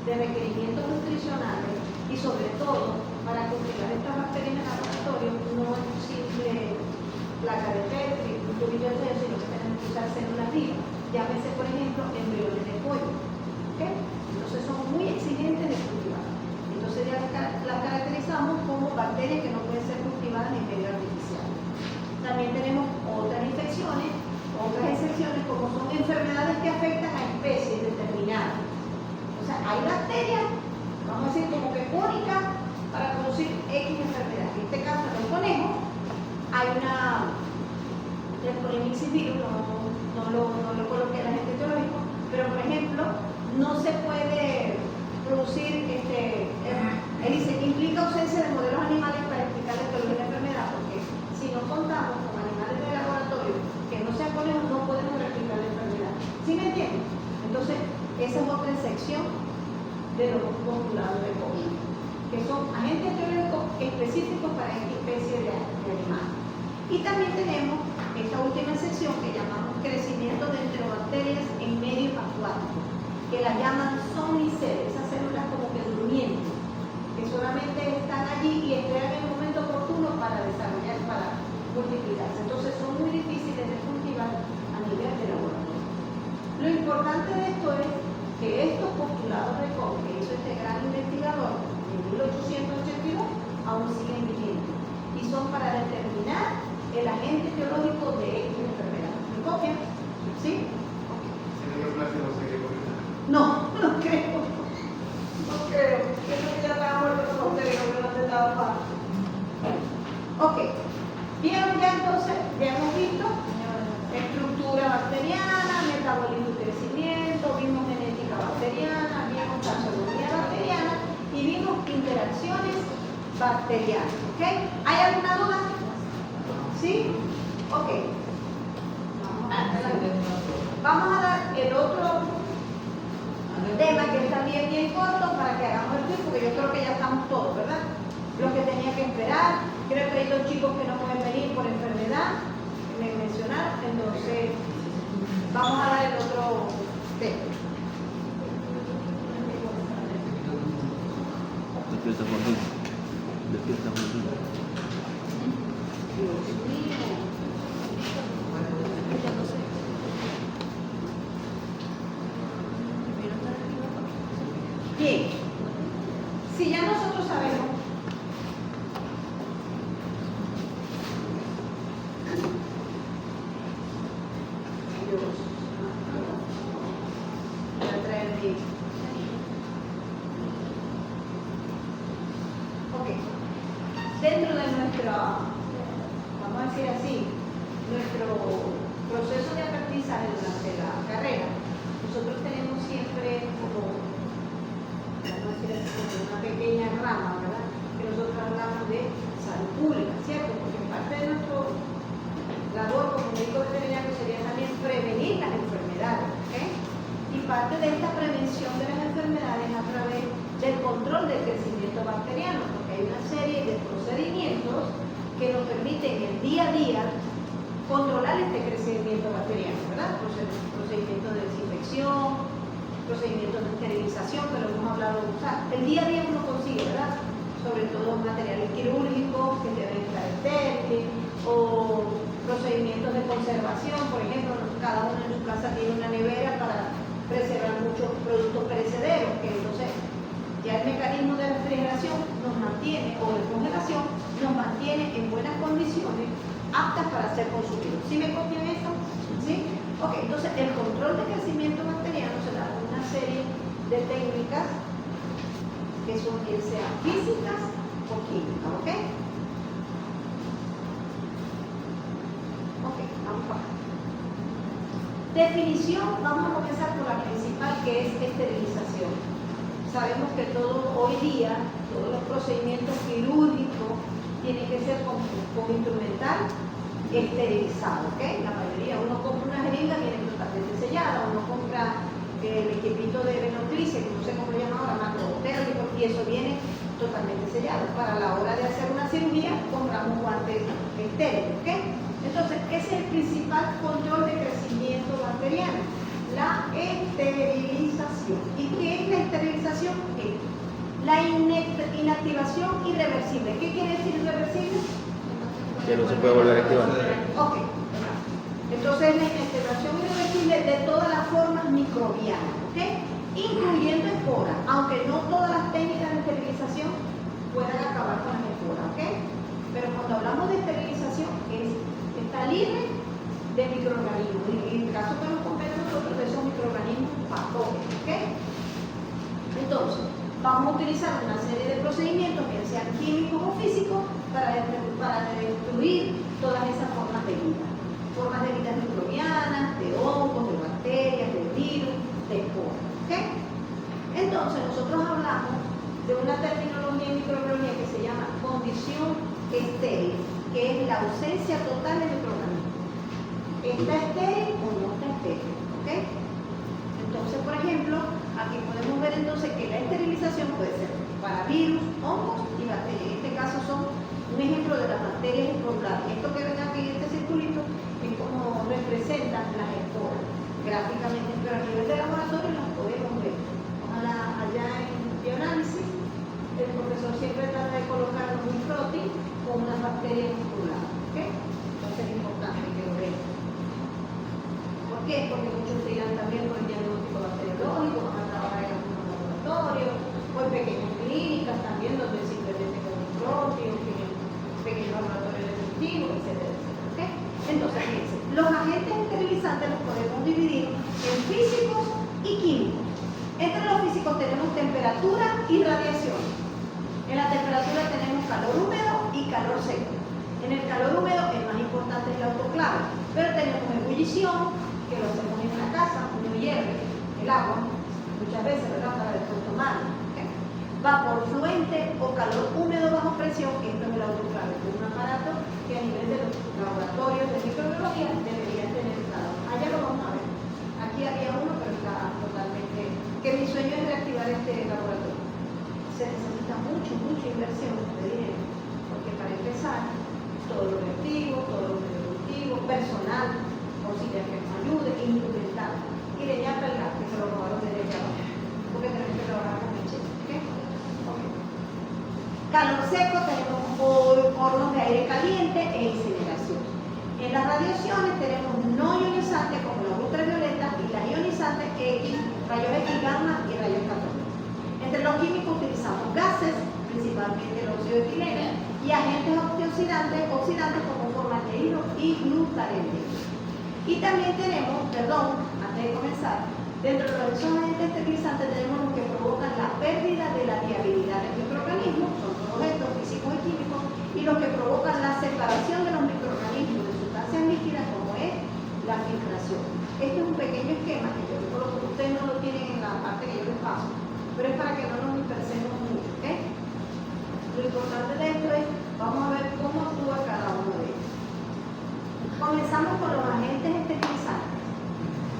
de requerimientos nutricionales y sobre todo para cultivar estas bacterias en el laboratorio no es un simple placa de Petri, un tubillo de sello, sino que tenemos que usar células vivas, llámese por ejemplo embriones de pollo. ¿Okay? Entonces son muy exigentes de cultivar. Entonces ya las caracterizamos como bacterias que no pueden ser cultivadas en medio artificial. También tenemos otras infecciones, otras excepciones como son enfermedades que afectan a especies determinadas. O sea, hay bacterias, vamos a decir, como que únicas para producir X enfermedad. En este caso, en el conejo, hay el Polymyxis virus, no lo coloqué en el agente etiológico, pero por ejemplo, no se puede producir, él dice, implica ausencia de modelos animales para explicar la etiología de la enfermedad, porque si no contamos con animales de laboratorio que no sean conejos, no podemos replicar la enfermedad. ¿Sí me entienden? Entonces, esa es otra sección de los postulados de COVID, que son agentes etiológicos específicos para esta especie de animal. Y también tenemos esta última sección que llamamos crecimiento de enterobacterias en medios acuáticos, que la llaman somniceles, esas células como que durmientes, que solamente están allí y esperan el momento oportuno para desarrollar, para multiplicarse. Entonces son muy difíciles de cultivar a nivel de laboratorio. Lo importante de esto es que estos postulados de Koch que hizo este gran investigador en 1882 aún siguen vigentes y son para determinar el agente etiológico de esta enfermedad. ¿Me copian? ¿Sí? No, no creo. No creo. Eso que ya estaba muerto con ustedes, que no te estaba para. Ok. ¿Vieron ya entonces? Ya hemos visto estructura bacteriana, metabolismo y crecimiento, vimos genética bacteriana, vimos taxonomía bacteriana y vimos interacciones bacterianas. ¿Ok? ¿Hay alguna duda? ¿Sí? Ok. Vamos a dar el otro tema que es también bien corto para que hagamos el tiempo, porque yo creo que ya estamos todos, ¿verdad? Los que tenía que esperar, creo que hay 2 chicos que no pueden venir por enfermedad, me mencionaron, entonces vamos a dar el otro tema. Despierta Joaquín. Despierta Joaquín. Dios mío. Ya no sé. Bien, si ya nosotros sabemos voy a traer aquí. Ok, dentro de vamos a decir así, nuestro proceso de aprendizaje durante la carrera, nosotros tenemos siempre como una pequeña rama, ¿verdad? Que nosotros hablamos de salud pública, ¿cierto? Porque parte de nuestra labor como médico veterinario sería también prevenir las enfermedades, ¿ok? Y parte de esta prevención de las enfermedades a través del control del crecimiento bacteriano, porque hay una serie de procedimientos que nos permiten el día a día controlar este crecimiento bacteriano, ¿verdad? Procedimientos de desinfección, procedimientos de esterilización, que lo hemos hablado, o sea, el día a día uno consigue, ¿verdad? Sobre todo conservación, por ejemplo, cada uno en su casa tiene una nevera para preservar muchos productos perecederos, que entonces ya el mecanismo de refrigeración nos mantiene, o de congelación, nos mantiene en buenas condiciones, aptas para ser consumidos. ¿Sí me copian eso? ¿Sí? Ok, entonces el control de crecimiento bacteriano se da con una serie de técnicas que son bien sean físicas o químicas, ¿ok? Ok, vamos para acá. Definición, vamos a comenzar por la principal, que es esterilización. Sabemos que todo hoy día, todos los procedimientos quirúrgicos tienen que ser con instrumental esterilizado, ¿ok? La mayoría, uno compra una jeringa, viene totalmente sellada, uno compra el equipito de venoclice, que no sé cómo lo llaman ahora, macrobotérmico, y eso viene totalmente sellado. Para la hora de hacer una cirugía, compramos guantes estériles, ¿ok? Entonces, ese es el principal control de crecimiento bacteriano, la esterilización. ¿Y qué es la esterilización? Es la inactivación irreversible. ¿Qué quiere decir irreversible? Que no se puede volver a activar. Ok. Entonces, la inactivación irreversible de todas las formas microbianas, ¿ok? Incluyendo esporas, aunque no todas las técnicas de esterilización puedan acabar con las esporas, ¿ok? Pero cuando hablamos de esterilización, está libre de microorganismos. Y en el caso que nos compete a nosotros, de esos microorganismos patógenos, ¿ok? Entonces, vamos a utilizar una serie de procedimientos, que sean químicos o físicos, para destruir todas esas formas de vida. Formas de vida microbianas, de hongos, de bacterias, de virus, de esporas, ¿ok? Entonces, nosotros hablamos de una terminología en microbiología que se llama condición estéril, que es la ausencia total de microorganismos. ¿Está estéril o no está estéril? ¿Ok? Entonces, por ejemplo, aquí podemos ver entonces que la esterilización puede ser para virus, hongos y bacterias. En este caso son un ejemplo de las bacterias esporuladas. Esto que ven aquí en este circulito es como representan las esporas gráficamente, pero a nivel de laboratorio las podemos ver. Ojalá allá en bioanálisis el profesor siempre trata de colocarnos un protein con unas bacterias esporuladas. ¿Ok? Entonces es importante que lo vean. ¿Por qué? Porque muchos dirán también por el diagnóstico bacteriológico, van a trabajar en algunos laboratorios, o en pequeñas clínicas también, donde simplemente con un protein, pequeños laboratorios definitivos, etcétera, etcétera. ¿Okay? Entonces, fíjense, los agentes esterilizantes los podemos dividir en físicos y químicos. Entre los físicos tenemos temperatura y radiación. En la temperatura tenemos calor húmedo y calor seco. En el calor húmedo el más importante es el autoclave, pero tenemos ebullición, que lo hacemos en una casa, uno hierve el agua, muchas veces, ¿verdad?, para después tomarlo. ¿Okay? Vapor fluente o calor húmedo bajo presión, que esto es el autoclave, que es un aparato que a nivel de los laboratorios de microbiología deberían tener cada uno. Allá lo vamos a ver. Aquí había uno, pero está totalmente... Que mi sueño es reactivar este laboratorio. Se necesita mucha inversión de dinero, porque para empezar, todo lo reactivo, todo lo productivo, personal, auxiliar que nos ayude, instrumental. Y de allá para el gas, que se lo robaron de allá abajo, porque tenemos que trabajar con leche. ¿Okay? Okay. Calor seco, tenemos hornos de aire caliente e incineración. En las radiaciones tenemos no ionizantes como las ultravioletas y las ionizantes X, rayos X gamma y rayos catódicos. Entre los químicos utilizamos gases, principalmente el óxido de etileno, y agentes antioxidantes, oxidantes como formaldehído y glutarendido. Y también tenemos, antes de comenzar, dentro de los agentes esterilizantes tenemos los que provocan la pérdida de la viabilidad del microorganismo, son todos estos físicos y químicos, y los que provocan la separación de los microorganismos de sustancias líquidas, como es la filtración. Este es un pequeño esquema que yo coloco, ustedes no lo tienen en la parte que yo les paso, pero es para que no nos dispersemos mucho, ¿ok? Lo importante de esto es, vamos a ver cómo actúa cada uno de ellos. Comenzamos con los agentes esterilizantes.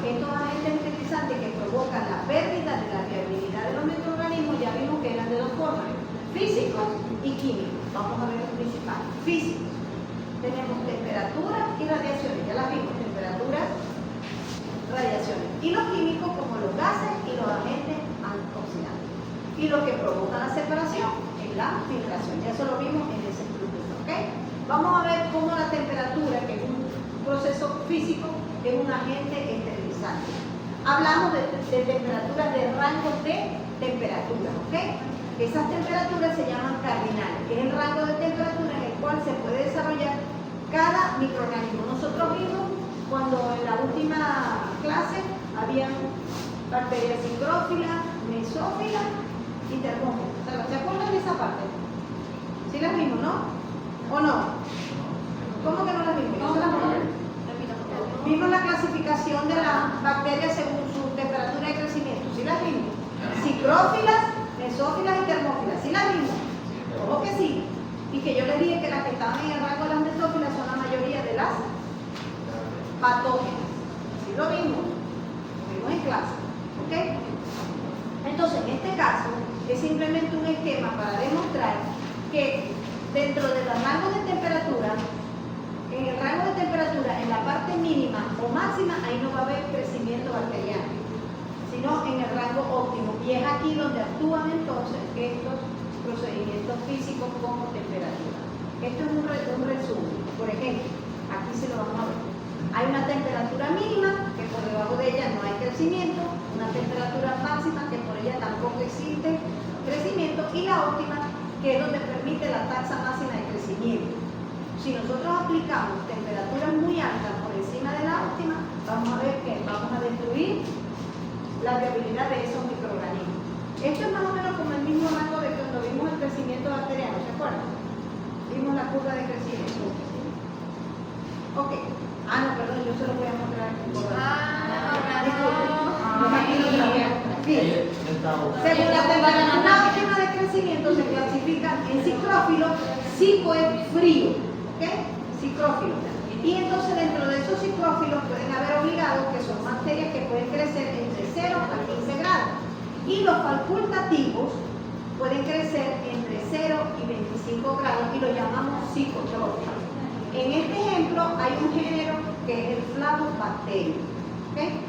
Estos agentes esterilizantes que provocan la pérdida de la viabilidad de los microorganismos, ya vimos que eran de dos formas, físicos y químicos. Vamos a ver los principales. Físicos. Tenemos temperatura y radiaciones, ya las vimos, temperaturas, radiaciones. Y los químicos como los gases y los agentes antioxidantes. Y lo que provoca la separación es la filtración. Ya eso lo vimos en ese estudio, ¿ok? Vamos a ver cómo la temperatura, que es un proceso físico, es un agente esterilizante. Hablamos de temperaturas, de rangos de temperatura, ¿ok? Esas temperaturas se llaman cardinales, que es el rango de temperatura en el cual se puede desarrollar cada microorganismo. Nosotros vimos cuando en la última clase habían bacterias higrófilas, mesófilas y termófilas. ¿Se acuerdan de esa parte? ¿Sí las vimos, no? ¿O no? ¿Cómo que no las vimos? ¿No las vimos? Vimos la clasificación de las bacterias según su temperatura de crecimiento. ¿Sí las vimos? Higrófilas, mesófilas y termófilas. ¿Sí las vimos? ¿Cómo que sí? Y que yo les dije que las que estaban en el rango de las mesófilas son la mayoría de las patógenas. ¿Sí lo vimos? Lo vimos en clase. ¿Ok? Entonces, en este caso, es simplemente un esquema para demostrar que dentro de los rangos de temperatura, en el rango de temperatura, en la parte mínima o máxima, ahí no va a haber crecimiento bacteriano, sino en el rango óptimo. Y es aquí donde actúan entonces estos procedimientos físicos como temperatura. Esto es un resumen. Por ejemplo, aquí se lo vamos a ver. Hay una temperatura mínima, que por debajo de ella no hay crecimiento, una temperatura máxima, que por ella tampoco existe crecimiento, y la óptima, que es donde permite la tasa máxima de crecimiento. Si nosotros aplicamos temperaturas muy altas por encima de la óptima, vamos a ver que vamos a destruir la viabilidad de esos microorganismos. Esto es más o menos como el mismo rango de cuando vimos el crecimiento bacteriano, ¿se acuerdan? Vimos la curva de crecimiento. Ok. Ah, no, perdón, yo se lo voy a mostrar. Disculpen. Aquí no se lo voy a mostrar. Bien. Según la temperatura óptima de crecimiento se clasifica en ciclófilo, cico es frío, ¿ok? Ciclófilo. Y entonces dentro de esos ciclófilos pueden haber obligados, que son bacterias que pueden crecer entre 0 a 15 grados. Y los facultativos pueden crecer entre 0 y 25 grados y lo llamamos psicotróficos. En este ejemplo hay un género que es el Flavobacterium. ¿Okay?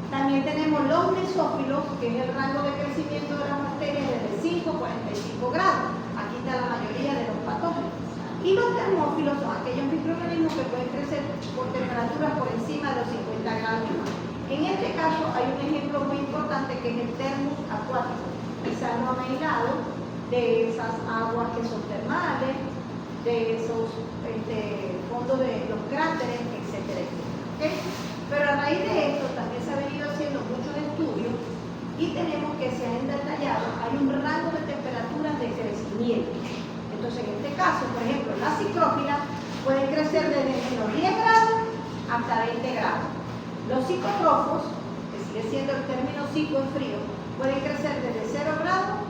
También tenemos los mesófilos, que es el rango de crecimiento de las bacterias desde 5 a 45 grados. Aquí está la mayoría de los patógenos. Y los termófilos son aquellos microorganismos que pueden crecer por temperaturas por encima de los 50 grados y más. En este caso hay un ejemplo muy importante que es el termus acuático. Quizás lo han aislado de esas aguas que son termales, de esos fondos de los cráteres, etcétera, etcétera. ¿Okay? Pero a raíz de esto también se ha venido haciendo muchos estudios y tenemos que se han detallado, hay un rango de temperaturas de crecimiento. Entonces en este caso, por ejemplo, las ciclófilas pueden crecer desde menos 10 grados hasta 20 grados. Los psicotrófos, que sigue siendo el término psico en frío, pueden crecer desde 0 grados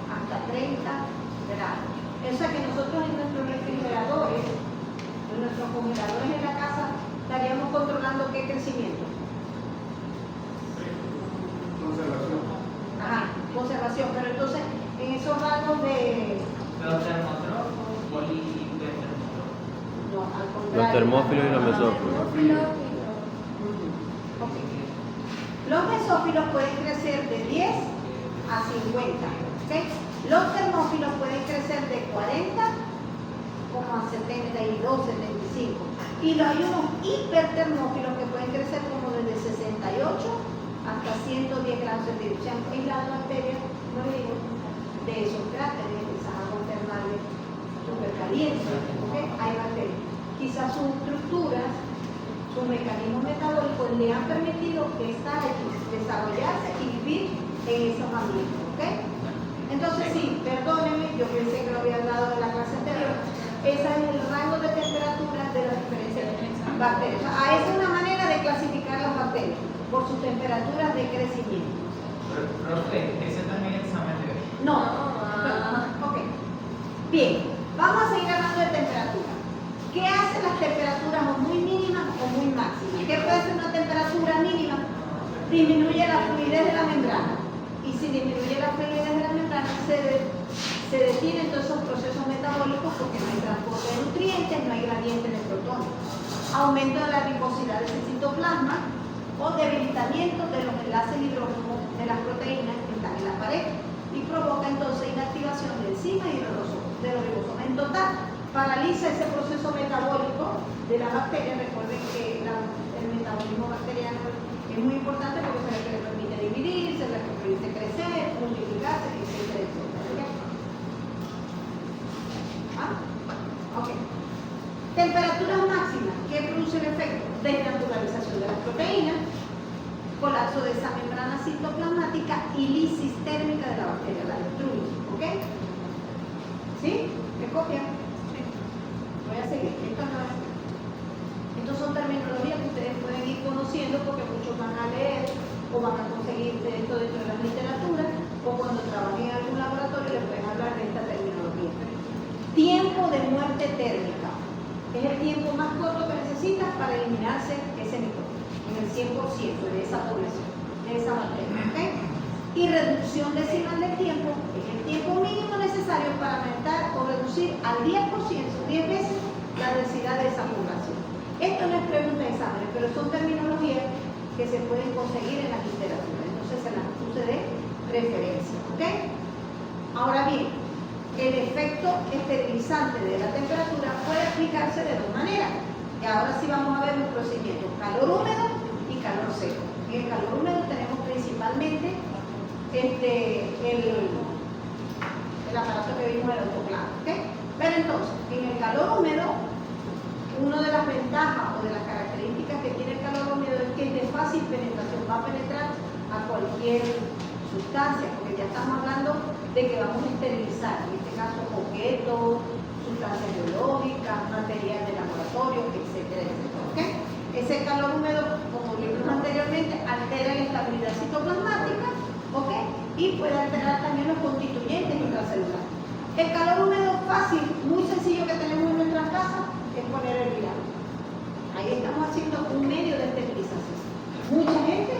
hasta 30 grados. O sea que nosotros en nuestros refrigeradores, en nuestros congeladores en la casa, estaríamos controlando qué crecimiento. Conservación. Ajá, conservación. Pero entonces, en esos rangos de... Los termotrófos y hipertermotrófos. No, al contrario. Los termófilos y los mesófilos. Okay. Los mesófilos pueden crecer de 10 a 50. ¿Okay? Los termófilos pueden crecer de 40 como a 72, 75. Y hay unos hipertermófilos que pueden crecer como desde 68 hasta 110 grados centígrados. Se han aislado bacterias, no digo, de esos cráteres, de esas aguas termales supercalientes. ¿Okay? Hay bacterias. Quizás sus estructuras, sus mecanismos metabólicos le han permitido estar aquí, desarrollarse y vivir en esos ambientes. ¿Okay? Entonces sí, perdónenme, yo pensé que lo había hablado en la clase anterior. Ese es el rango de temperatura de las diferentes bacterias. O sea, esa es una manera de clasificar las bacterias por sus temperaturas de crecimiento. Profe, ese también es examen de hoy. No. Ok. Bien, vamos a seguir hablando de temperatura. ¿Qué hacen las temperaturas o muy mínimas o muy máximas? ¿Qué puede ser una temperatura mínima? Disminuye la fluidez de la membrana. Y si disminuye la fluidez de la membrana, se detienen todos esos procesos metabólicos porque no hay transporte de nutrientes, no hay gradiente de protones. Aumento de la ribosidad de ese citoplasma o debilitamiento de los enlaces hidrógenos de las proteínas que están en la pared y provoca entonces inactivación de enzimas y de los ribosomas. En total, paraliza ese proceso metabólico de la bacteria. Recuerden que el metabolismo bacteriano es muy importante porque se le permite dividirse, se le permite crecer, multiplicarse, etcétera, etcétera. ¿Ah? Ok. Temperaturas máximas. ¿Qué produce el efecto? Desnaturalización de las proteínas, colapso de esa membrana citoplasmática y lisis térmica de la bacteria, la destruye. ¿Ok? ¿Sí? ¿Me copian? Sí. Voy a seguir. Estos son terminologías que ustedes pueden ir conociendo porque muchos van a leer o van a conseguir esto dentro de las literaturas o cuando trabajen en algún laboratorio les pueden hablar de esta terminología. Tiempo de muerte térmica. Es el tiempo más corto que necesitas para eliminarse ese microbio, en el 100% de esa población, de esa bacteria. ¿Okay? Y reducción decimal del tiempo es el tiempo mínimo necesario para aumentar o reducir al 10%, 10 veces la densidad de esa población. Esto no es pregunta de exámenes, pero son terminologías que se pueden conseguir en la literatura. Entonces se las puse de referencia. ¿Ok? Ahora bien, el efecto esterilizante de la temperatura puede aplicarse de dos maneras. Y ahora sí vamos a ver los procedimientos: calor húmedo y calor seco. En el calor húmedo tenemos principalmente el aparato que vimos, el autoclave. ¿Okay? Pero entonces, en el calor húmedo, una de las ventajas o de las características que tiene el calor húmedo es que es de fácil penetración, va a penetrar a cualquier sustancia, porque ya estamos hablando de que vamos a esterilizar, en este caso objetos, sustancias biológicas, material de laboratorio, etcétera, etcétera. ¿Okay? Ese calor húmedo, como vimos anteriormente, altera la estabilidad citoplasmática, ¿okay? Y puede alterar también los constituyentes intracelulares. El calor húmedo fácil, muy sencillo que tenemos en nuestras casas, es poner el vinagre. Ahí estamos haciendo un medio de esterilización. Mucha gente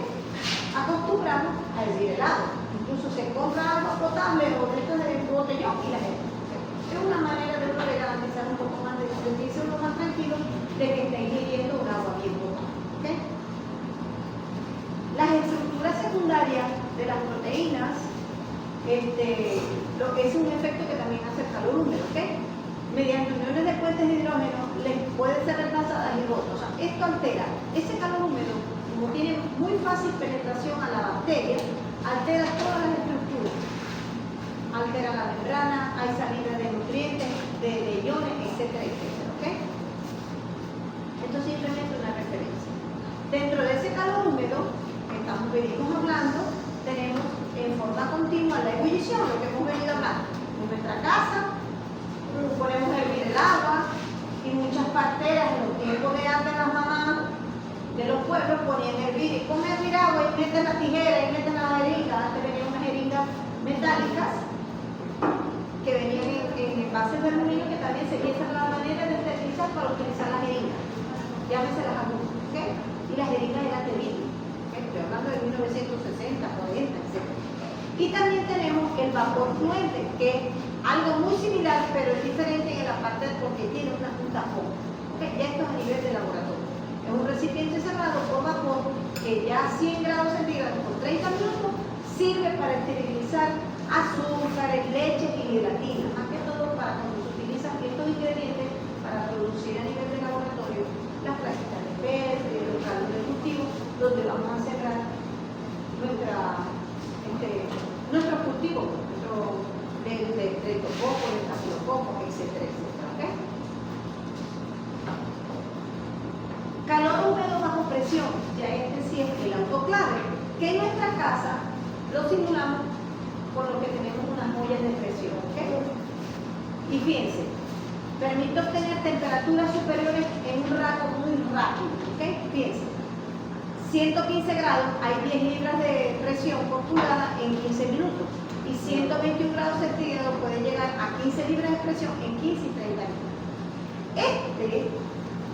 acostumbra a decir helado. Incluso se compra agua potable o de estos de botellón y la gente. Es una manera de uno de garantizar un poco más, de sentirse uno más tranquilo de que esté ingiriendo un agua bien potable. ¿Okay? Las estructuras secundarias de las proteínas, lo que es un efecto que también hace el calor húmedo. ¿Okay? Mediante uniones de puentes de hidrógeno les pueden ser reemplazadas y rotas. O sea, esto altera ese calor húmedo, como tiene muy fácil penetración a la bacteria, altera todas las estructuras, altera la membrana, hay salida de nutrientes, de iones, etcétera, etcétera. ¿Okay? Esto es simplemente una referencia. Dentro de ese calor húmedo que venimos hablando, tenemos en forma continua la ebullición, lo que hemos venido hablando. En nuestra casa ponemos a hervir el agua y muchas parteras en los tiempos de antes las mamás de los pueblos ponían a hervir y ponen a hervir agua y meten la tijera y meten la jeringa. Antes venían unas jeringas metálicas que venían en envases de aluminio que también sería esa la manera de esterilizar para utilizar las jeringas. Llámese las agujas, ¿okay? Y las jeringas eran de vidrio. ¿Okay? Estoy hablando de 1960, 40, etc. Y también tenemos el vapor fluente, que es algo muy similar, pero es diferente en la parte porque tiene un tapón. ¿Okay? Ya esto es a nivel de laboratorio. Es un recipiente cerrado por vapor que ya a 100 grados centígrados por 30 minutos sirve para esterilizar azúcares, leches y gelatina. Más que todo para cuando se utilizan estos ingredientes para producir a nivel de laboratorio las plaquitas de Petri, los caldos de cultivo, donde vamos a sembrar nuestros cultivos, de tococo, de estafilococo, etcétera, etcétera. ¿Okay? Calor húmedo bajo presión, ya sí es el autoclave, que en nuestra casa lo simulamos con lo que tenemos unas ollas de presión. ¿Okay? Y fíjense, permite obtener temperaturas superiores en un rango muy rápido. ¿Okay? Fíjense, 115 grados hay 10 libras de presión por pulgada en 15 minutos y 121 grados centígrados puede llegar a 15 libras de presión en 15 y 30 minutos. Este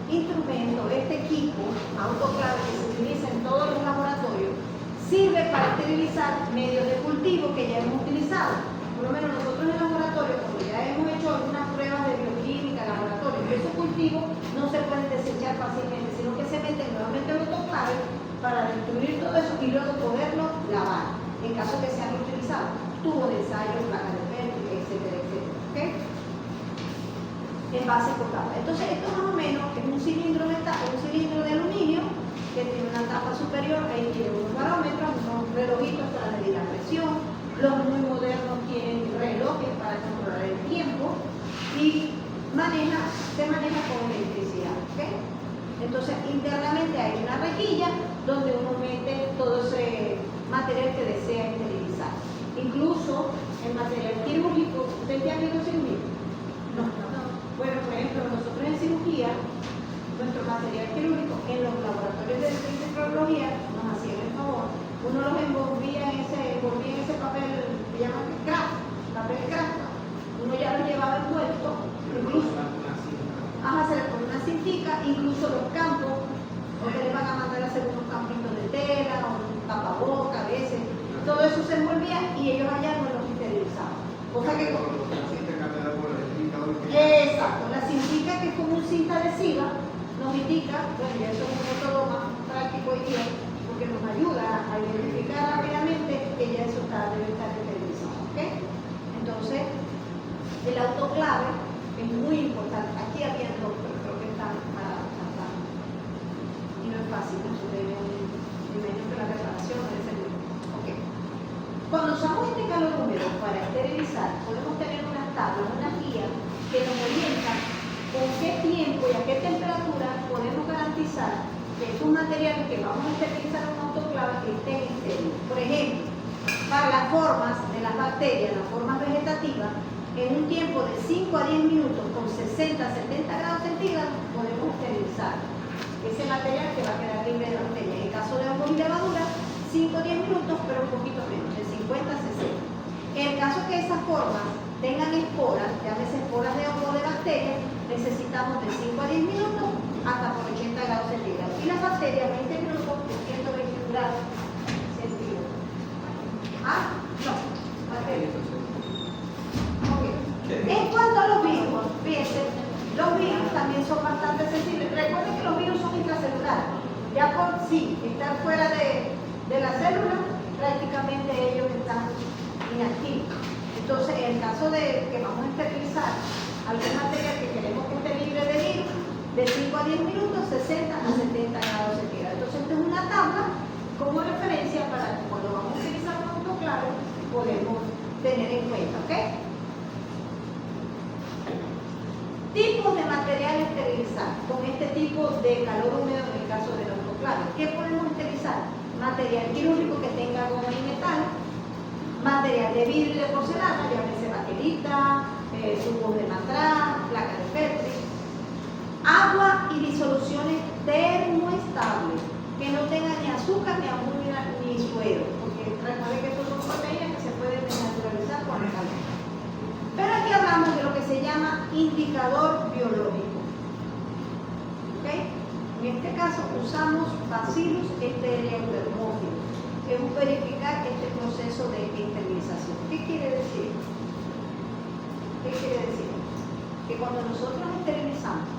instrumento, este equipo autoclave que se utiliza en todos los laboratorios sirve para esterilizar medios de cultivo que ya hemos utilizado. Por lo menos nosotros en el laboratorio, como ya hemos hecho algunas pruebas de bioquímica, laboratorio, esos cultivos no se pueden desechar fácilmente, sino que se meten nuevamente en el autoclave para destruir todo eso y luego poderlo lavar, en caso que sean utilizados tubos de ensayo, placas de Petri, etcétera, etcétera. ¿Okay? envase por tapa. Entonces esto más o menos es un cilindro de aluminio que tiene una tapa superior, ahí tiene unos barómetros, unos relojitos para medir la presión. Los muy modernos tienen relojes para controlar el tiempo y se maneja con electricidad. ¿Okay? Entonces internamente hay una rejilla donde uno mete todo ese material que desea esterilizar. Incluso el material quirúrgico, ¿usted ya ha ido a cirugía? No. Bueno, por ejemplo, nosotros en cirugía, nuestro material quirúrgico en los laboratorios de microbiología nos hacían el favor. Uno los envolvía en ese papel que llaman craft, papel craft. Uno ya lo llevaba envuelto, incluso se le pone una cintica, incluso los campos, donde le van a mandar a hacer unos campitos de tela o un tapaboca a veces. Todo eso se envolvía y ellos allá no los esterilizaban. Cosa que exacto, la cintica, que es como un cinta adhesiva, nos indica, bueno, y eso es un método más práctico hoy día, porque nos ayuda a identificar rápidamente que ya eso debe estar esterilizado. ¿Okay? Entonces, el autoclave es muy importante. Aquí había dos, pero creo que están para tratar. Y no es fácil, ¿no? Y menos que la reparación no es seguro. Okay. Cuando usamos este calor húmedo para esterilizar, podemos tener unas tablas, unas guías que nos orientan con qué tiempo y a qué temperatura podemos garantizar que esos materiales que vamos a esterilizar en un autoclave estén estériles. Por ejemplo, para las formas de las bacterias, las formas vegetativas, en un tiempo de 5 a 10 minutos con 60 a 70 grados centígrados podemos esterilizar ese material que va a quedar libre de bacterias. En el caso de hongos y levaduras, 5 a 10 minutos, pero un poquito menos, de 50 a 60. En el caso que esas formas tengan esporas, llámese esporas de hongo o de bacterias, necesitamos de 5 a 10 minutos hasta por 80 grados centígrados. Y las bacterias, 20 minutos por 120 grados centígrados. No, bacterias. En cuanto a los virus, fíjense, los virus también son bastante sensibles. Recuerden que los virus son intracelulares. Ya por sí, estar fuera de la célula, prácticamente ellos están inactivos. Entonces, en el caso de que vamos a esterilizar algún material que queremos que esté libre de virus, de 5 a 10 minutos, 60 a 70 grados centígrados. Entonces, esta es una tabla como referencia para que cuando vamos a utilizar un autoclave podemos tener en cuenta, ¿ok? Tipos de material esterilizar con este tipo de calor húmedo en el caso del autoclave. ¿Qué podemos esterilizar? Material quirúrgico que tenga goma y metal, material de vidrio y de porcelana, llámese baquelita, tubos de matraz, placas de Petri, agua y disoluciones termoestables que no tengan ni azúcar, ni amonia, ni suero, porque recuerden que estos son proteínas que se pueden desnaturalizar con el calor. Pero aquí hablamos de lo que se llama indicador biológico. ¿Okay? En este caso usamos Bacillus stereothermophilus, que es verificar este proceso de esterilización. ¿Qué quiere decir? ¿Qué quiere decir? Que cuando nosotros esterilizamos,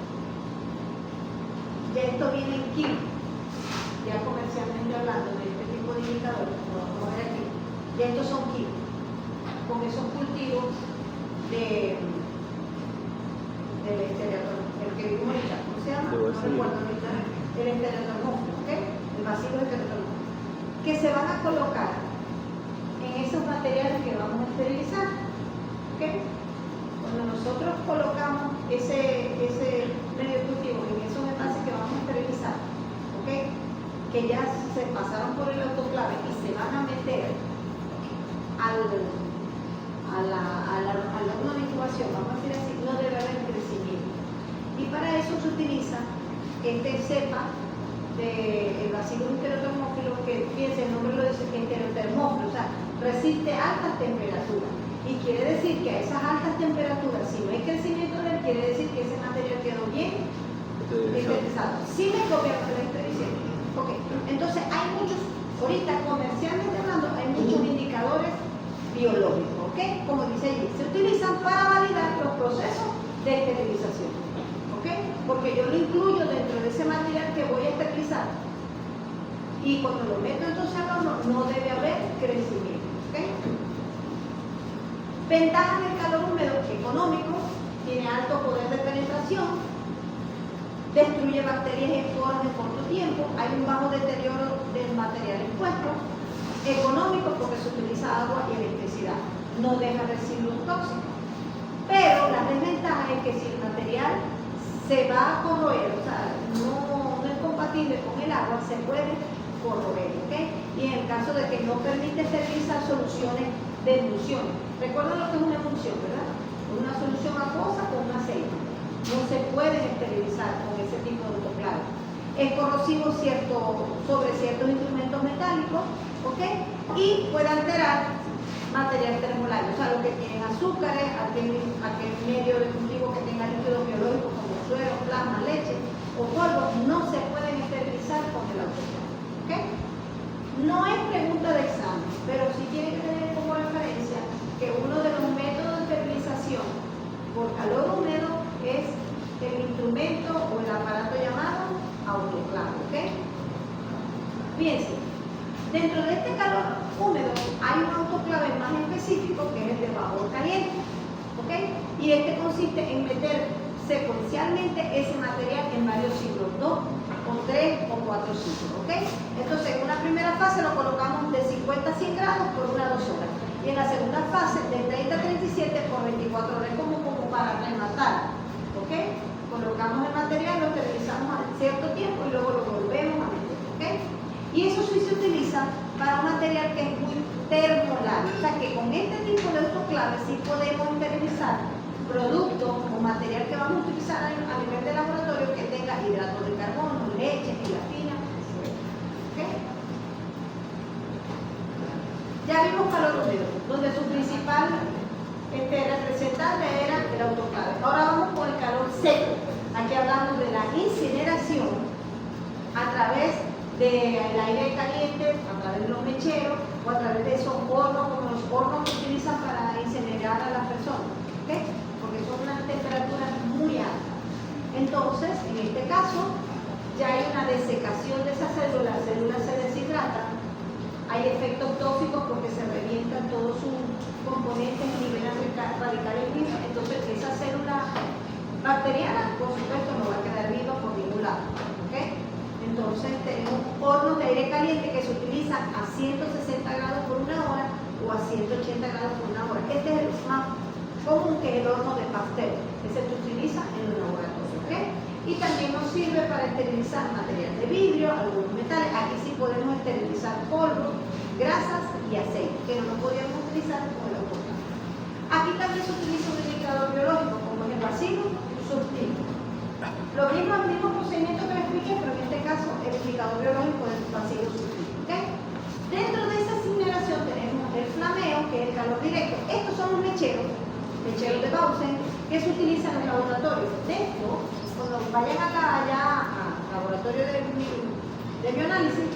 ya esto viene en kit, ya comercialmente hablando de este tipo de indicadores, como vamos a ver aquí, ya estos son kits, con esos cultivos del estereotermófilo, el que vimos ahorita, ¿cómo se llama? No recuerdo ahorita, el estereotermófilo, ¿ok? El Bacillus estereotermófilo, que se van a colocar en esos materiales que vamos a esterilizar, ¿ok? Cuando nosotros colocamos ese medio cultivo en esos envases que vamos a esterilizar, ¿ok? Que ya se pasaron por el autoclave y se van a meter a la horno de incubación, vamos a decir así, no debe haber crecimiento. Y para eso se utiliza este cepa del Bacillus stereotermóphilus, que fíjense, el nombre lo dice, stereotermófilo, o sea, resiste altas temperaturas. Y quiere decir que a esas altas temperaturas, si no hay crecimiento de él, quiere decir que ese material quedó bien esterilizado. Sin el gobierno de la esterilización. Okay. Entonces, hay muchos, ahorita comercialmente hablando, hay muchos indicadores biológicos, ¿ok? Como dice allí, se utilizan para validar los procesos de esterilización, ¿ok? Porque yo lo incluyo dentro de ese material que voy a esterilizar. Y cuando lo meto entonces al horno, no debe haber crecimiento, ¿ok? Ventajas del calor húmedo: económico, tiene alto poder de penetración esterilización, destruye bacterias y esporas en corto tiempo, hay un bajo deterioro del material expuesto, económico porque se utiliza agua y electricidad, no deja residuos tóxicos. Pero la desventaja es que si el material se va a corroer, o sea, no es compatible con el agua, se puede corroer, ¿ok? Y en el caso de que no permite esterilizar soluciones de emulsión. Recuerden lo que es una emulsión, ¿verdad? Una solución acuosa con un aceite. No se pueden esterilizar con ese tipo de autoclave. Es corrosivo sobre ciertos instrumentos metálicos, ¿ok? Y puede alterar material termolario, o sea, los que tienen azúcares, aquel medio de cultivo que tenga líquidos biológicos como suero, plasma, leche o polvo, no se pueden esterilizar con el autoclave, ¿ok? No es pregunta de examen, pero sí tiene que tener como referencia que uno de los métodos de esterilización por calor húmedo es el instrumento o el aparato llamado autoclave, ¿ok? Fíjense, dentro de este calor húmedo hay un autoclave más específico que es el de vapor caliente, ¿ok? Y este consiste en meter secuencialmente ese material en varios ciclos, 2 o 3 o 4 ciclos, ¿ok? Entonces, en una primera fase lo colocamos de 50 a 100 grados por unas 2 horas. Y en la segunda fase, de 30 a 37 por 24 horas, como para rematar, ¿ok? Colocamos el material, lo esterilizamos a cierto tiempo y luego lo volvemos a meter, ¿ok? Y eso sí se utiliza para un material que es muy termolar, o sea que con este tipo de autoclave sí podemos esterilizar productos o material que vamos a utilizar a nivel de laboratorio que tenga hidratos de carbono, leche, gelatina, ¿ok? Ya vimos calor húmedo, donde su principal representante era el autoclave. Ahora vamos con el calor seco. Aquí hablamos de la incineración a través del aire caliente, a través de los mecheros o a través de esos hornos, como los hornos que utilizan para incinerar a las personas, ¿ok? Porque son unas temperaturas muy altas. Entonces, en este caso, ya hay una desecación de esas células se deshidratan, hay efectos tóxicos porque se revientan todos sus componentes y liberan radicales libres, entonces esa célula bacteriana, por supuesto, no va a quedar viva por ningún lado, ¿ok? Entonces tenemos hornos de aire caliente que se utilizan a 160 grados por una hora o a 180 grados por una hora. Este es el más común, que es el horno de pastel, que se utiliza en los laboratorios, ¿ok? Y también nos sirve para esterilizar material de vidrio, algunos metales. Aquí sí podemos esterilizar polvo, grasas y aceite, que no lo podíamos utilizar con el autoclave. Aquí también se utiliza un indicador biológico, como es el bacilo subtilis. Lo mismo, el mismo procedimiento que les expliqué, pero en este caso el indicador biológico del bacilo subtilis, ¿ok? Dentro de esa incineración tenemos el flameo, que es el calor directo. Estos son los mecheros de Bausen, que se utilizan en el laboratorio. De esto, cuando vayan allá al laboratorio de bioanálisis,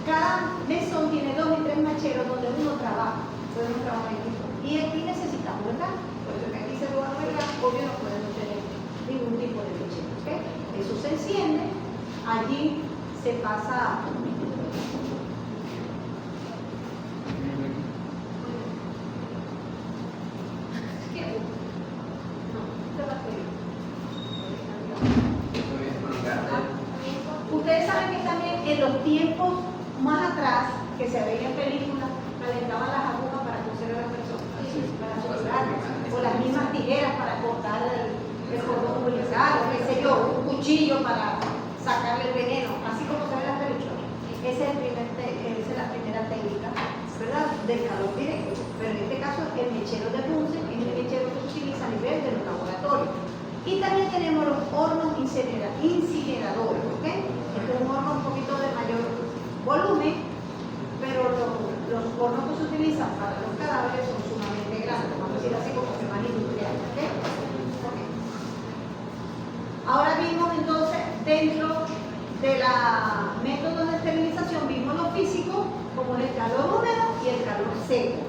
cada mesón tiene 2 y 3 mecheros donde uno trabaja. Podemos trabajar en equipo. Y aquí necesitamos el gas. Por eso que aquí se lo van a ver, obvio no podemos tener ningún tipo de mechero, ¿ok? Eso se enciende, allí se pasa. Ustedes saben que también en los tiempos más atrás, que se veía en películas, calentaban las agujas para coser a las personas, para soldar, o las mismas tijeras para cortar el cordón umbilical, o qué sé yo, un cuchillo para sacarle el veneno, así como se ve en las películas. Esa es la primera técnica, ¿verdad?, del calor directo. Pero en este caso, el mechero de Bunsen es el mechero que se utiliza a nivel de los laboratorios. Y también tenemos los hornos incineradores, ¿ok? Este es un horno un poquito de mayor volumen, pero los hornos que se utilizan para los cadáveres son sumamente grandes, vamos a decir así como que más industriales, ¿ok? Okay. Ahora vimos entonces, dentro de los métodos de esterilización, vimos lo físico, como el calor húmedo y el calor seco.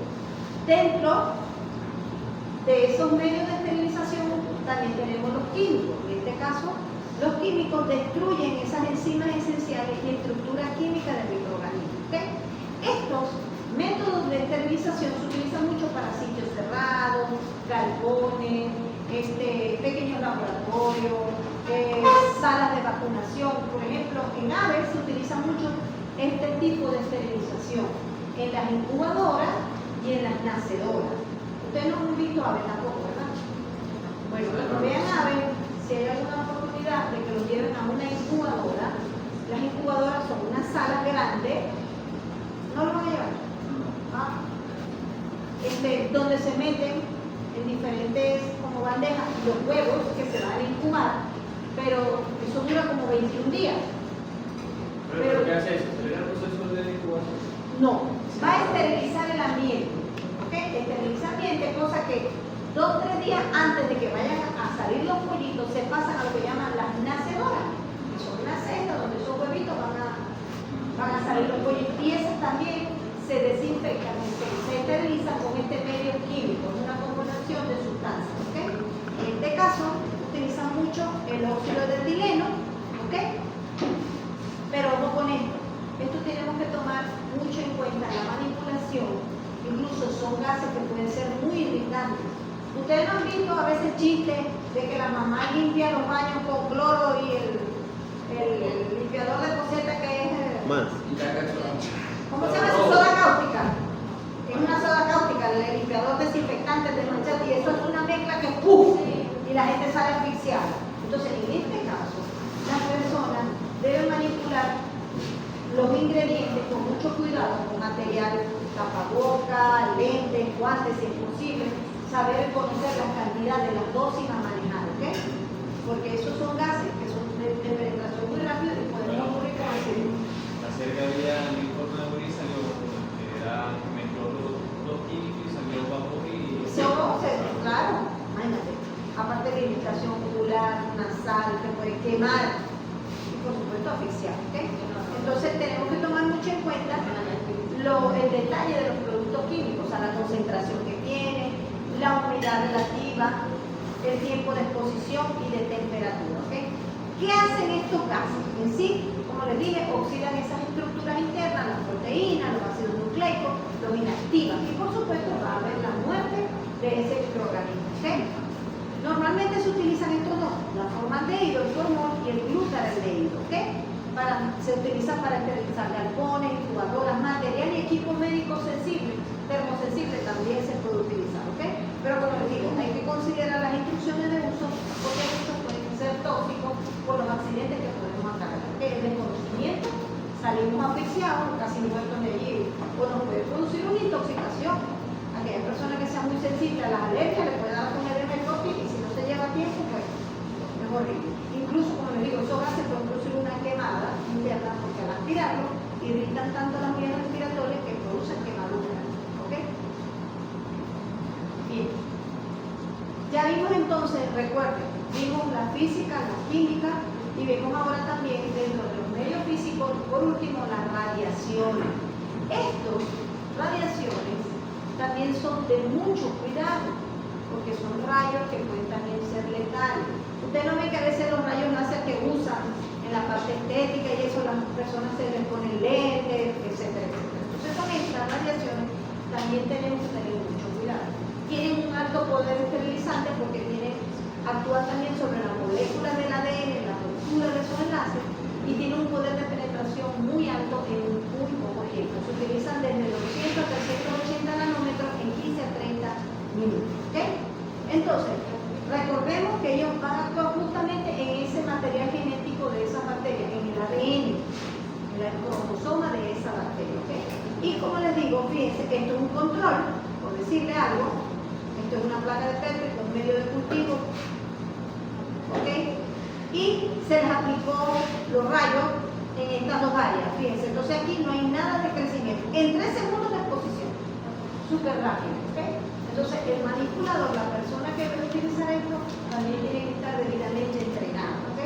Dentro de esos medios de esterilización también tenemos los químicos. En este caso, los químicos destruyen esas enzimas esenciales y estructuras químicas del microorganismo, ¿okay? Estos métodos de esterilización se utilizan mucho para sitios cerrados, galpones, pequeños laboratorios, salas de vacunación. Por ejemplo, en aves se utiliza mucho este tipo de esterilización, en las incubadoras y en las nacedoras. Ustedes no han visto aves tampoco, ¿verdad? Bueno, cuando vean aves, si hay alguna oportunidad de que los lleven a una incubadora, las incubadoras son unas salas grandes, ¿no lo van a llevar? ¿Ah? Donde se meten en diferentes como bandejas los huevos que se van a incubar, pero eso dura como 21 días. ¿Pero qué hace eso? ¿Acelera el proceso de incubación? No, va a esterilizar el ambiente, ¿ok? Esterilizar el ambiente, cosa que 2 o 3 días antes de que vayan a salir los pollitos se pasan a lo que llaman las nacedoras, que son una cesta donde esos huevitos van a salir los pollitos, y esas también se desinfectan, se esterilizan con este medio químico, una combinación de sustancias, ¿ok? En este caso utilizan mucho el óxido de etileno, ¿ok? Pero ojo con esto tenemos que tomar mucho en cuenta la manipulación, incluso son gases que pueden ser muy irritantes. Ustedes no han visto a veces chistes de que la mamá limpia los baños con cloro y el limpiador de coseta que es... ¿Cómo se llama esa soda cáustica? Es una soda cáustica, el limpiador desinfectante de manchate, y eso es una mezcla que ¡puf! Y la gente sale asfixiada. Entonces, en este caso, las personas deben manipular los ingredientes con mucho cuidado, con material tapaboca, lentes, guantes, si es posible, saber conocer la cantidad de las dosis a manejar, ¿ok? Porque esos son gases que son de penetración muy rápido y pueden ocurrir con accidentes. Acerca había un informe de Uri salió que era mezcló los químicos y salió vapor y... Claro, imagínate. Aparte de irritación ocular, nasal, que puede quemar y por supuesto asfixiar, ¿ok? Entonces tenemos que tomar mucho en cuenta el detalle de los productos químicos, o sea, la concentración que tiene, la humedad relativa, el tiempo de exposición y de temperatura, ¿ok? ¿Qué hacen estos gases? En sí, como les dije, oxidan esas estructuras internas, las proteínas, los ácidos nucleicos, los inactivan y por supuesto va a haber la muerte de ese microorganismo, ¿ok? Normalmente se utilizan estos dos, la formaldehído, el formol y el glutaraldehído, ¿ok? Se utilizan para esterilizar galpones, incubadoras, material y equipos médicos sensibles, termosensibles también se puede utilizar, ¿ok? Pero como les digo, hay que considerar las instrucciones de uso porque muchos pueden ser tóxicos por los accidentes que podemos acarrear. El desconocimiento, salimos asfixiados, casi muertos de allí, o nos puede producir una intoxicación. Aquella persona que sea muy sensible a las alergias le puede dar con el MRCOPI y si no se lleva a tiempo, pues es horrible. Incluso, como les digo, esos gases pueden producir una quemada interna porque al aspirarlo irritan tanto las vías respiratorias que producen quemaduras. ¿Ok? Bien. Ya vimos entonces, recuerden, vimos la física, la química y vemos ahora también dentro de los medios físicos, por último, las radiaciones. Estas radiaciones también son de mucho cuidado porque son rayos que pueden también ser letales. Usted no ve que a veces los rayos láser que usan en la parte estética y eso las personas se les ponen lentes, etcétera, etcétera. Entonces con estas radiaciones también tenemos que tener mucho cuidado. Tienen un alto poder esterilizante porque actúan también sobre las moléculas del ADN, la ruptura de esos enlaces y tienen un poder de penetración muy alto en muy poco tiempo. Se utilizan desde los 100 a 380 nanómetros en 15 a 30 minutos. ¿Okay? Entonces, recordemos que ellos van a actuar justamente en ese material genético de esa bacteria, en el ADN, en el cromosoma de esa bacteria. ¿Okay? Y como les digo, fíjense que esto es un control, por decirle algo, esto es una placa de Petri con medio de cultivo, ¿ok? Y se les aplicó los rayos en estas dos áreas, fíjense, entonces aquí no hay nada de crecimiento, en 3 segundos de exposición, súper rápido, ¿ok? Entonces, el manipulador, la persona que va a utilizar esto, también tiene que estar debidamente entrenado, ¿ok?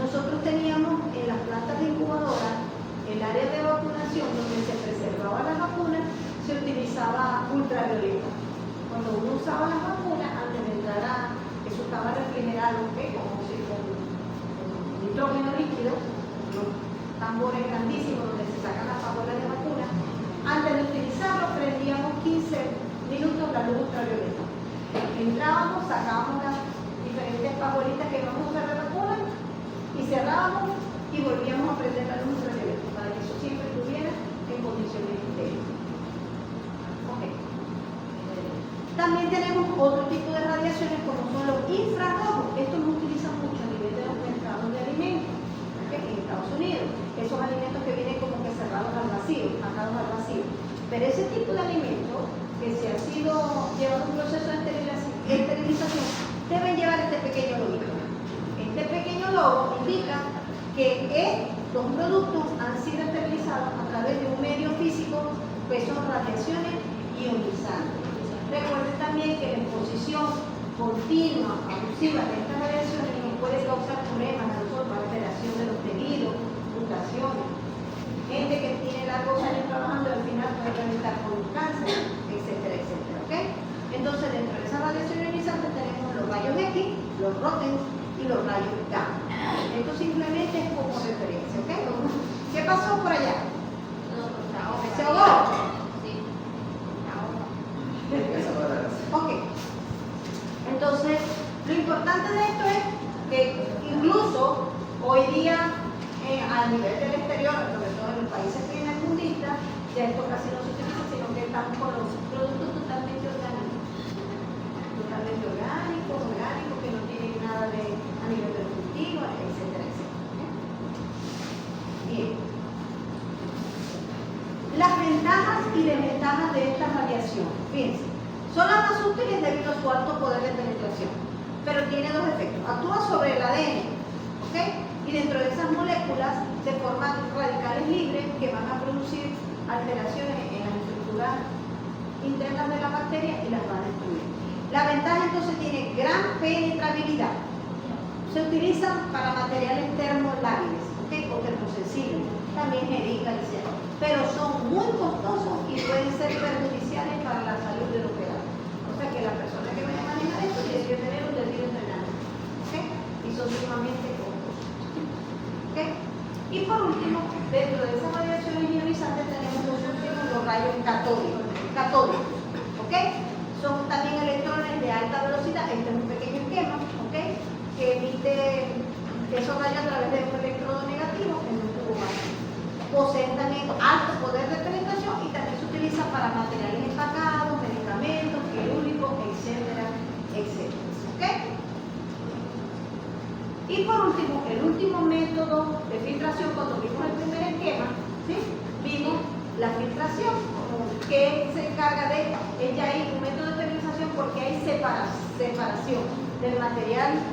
Nosotros teníamos en las plantas de incubadora, el área de vacunación donde se preservaba la vacuna, se utilizaba ultravioleta. Cuando uno usaba las vacunas, antes de entrar eso estaba refrigerado, ¿ok? Como si con nitrógeno líquido, los tambores grandísimos donde se sacan las pagolas de vacuna. Antes de utilizarlo, prendíamos 15 minutos la luz ultravioleta. Entrábamos, sacábamos las diferentes pagolitas que íbamos a usar de vacuna y se tenemos otro tipo de radiaciones como son los infrarrojos. Esto lo utilizan mucho a nivel de los mercados de alimentos, ¿ok? En Estados Unidos. Esos alimentos que vienen como que cerrados al vacío, atados al vacío. Pero ese tipo de alimentos que se ha sido llevado un proceso de esterilización deben llevar este pequeño logo. Este pequeño logo indica que estos productos han sido esterilizados a través de un medio físico que son radiaciones ionizantes. Recuerden también que la exposición continua, abusiva de estas radiaciones nos puede causar problemas a nosotros, alteración de los tejidos, mutaciones. Gente que tiene largos años trabajando al final puede presentar con un cáncer, etcétera, etcétera. ¿Ok? Entonces, dentro de esas radiaciones ionizantes tenemos los rayos X, los Röntgen y los rayos gamma. Esto simplemente es como referencia. ¿Ok? ¿Qué pasó por allá? ¿Se ahogó? Ok, entonces lo importante de esto es que incluso hoy día a nivel del exterior, sobre todo en los países primermundistas, ya esto casi no se utiliza, sino que estamos con los productos totalmente orgánicos, que no tienen nada a nivel del cultivo, etcétera, etcétera. Bien. Las ventajas y desventajas de esta radiación, fíjense, son las más útiles debido a su alto poder de penetración, pero tiene dos efectos. Actúa sobre el ADN, ¿ok? Y dentro de esas moléculas se forman radicales libres que van a producir alteraciones en las estructuras internas de la bacteria y las van a destruir. La ventaja entonces tiene gran penetrabilidad. Se utilizan para materiales termolábiles, ¿ok? O termosensibles, también jeringas, etc. Pero son muy costosos y pueden ser perjudiciales para la salud del operador. O sea que la persona que vaya a manejar esto tiene que tener un debido entrenamiento, ¿ok? Y son sumamente costosos, ¿ok? Y por último, dentro de esas radiaciones ionizantes tenemos los rayos catódicos, ¿ok? Son también electrones de alta velocidad. Este es un pequeño esquema, ¿ok? Que emite esos rayos a través de un electrodo negativo en un tubo mágico. Poseen también alto poder de penetración y también se utiliza para materiales empacados, medicamentos, quirúrgicos, etcétera, etcétera. ¿Ok? Y por último, el último método de filtración, cuando vimos el primer esquema, ¿sí? Vimos la filtración, que se encarga de, ella hay un método de esterilización porque hay separación del material,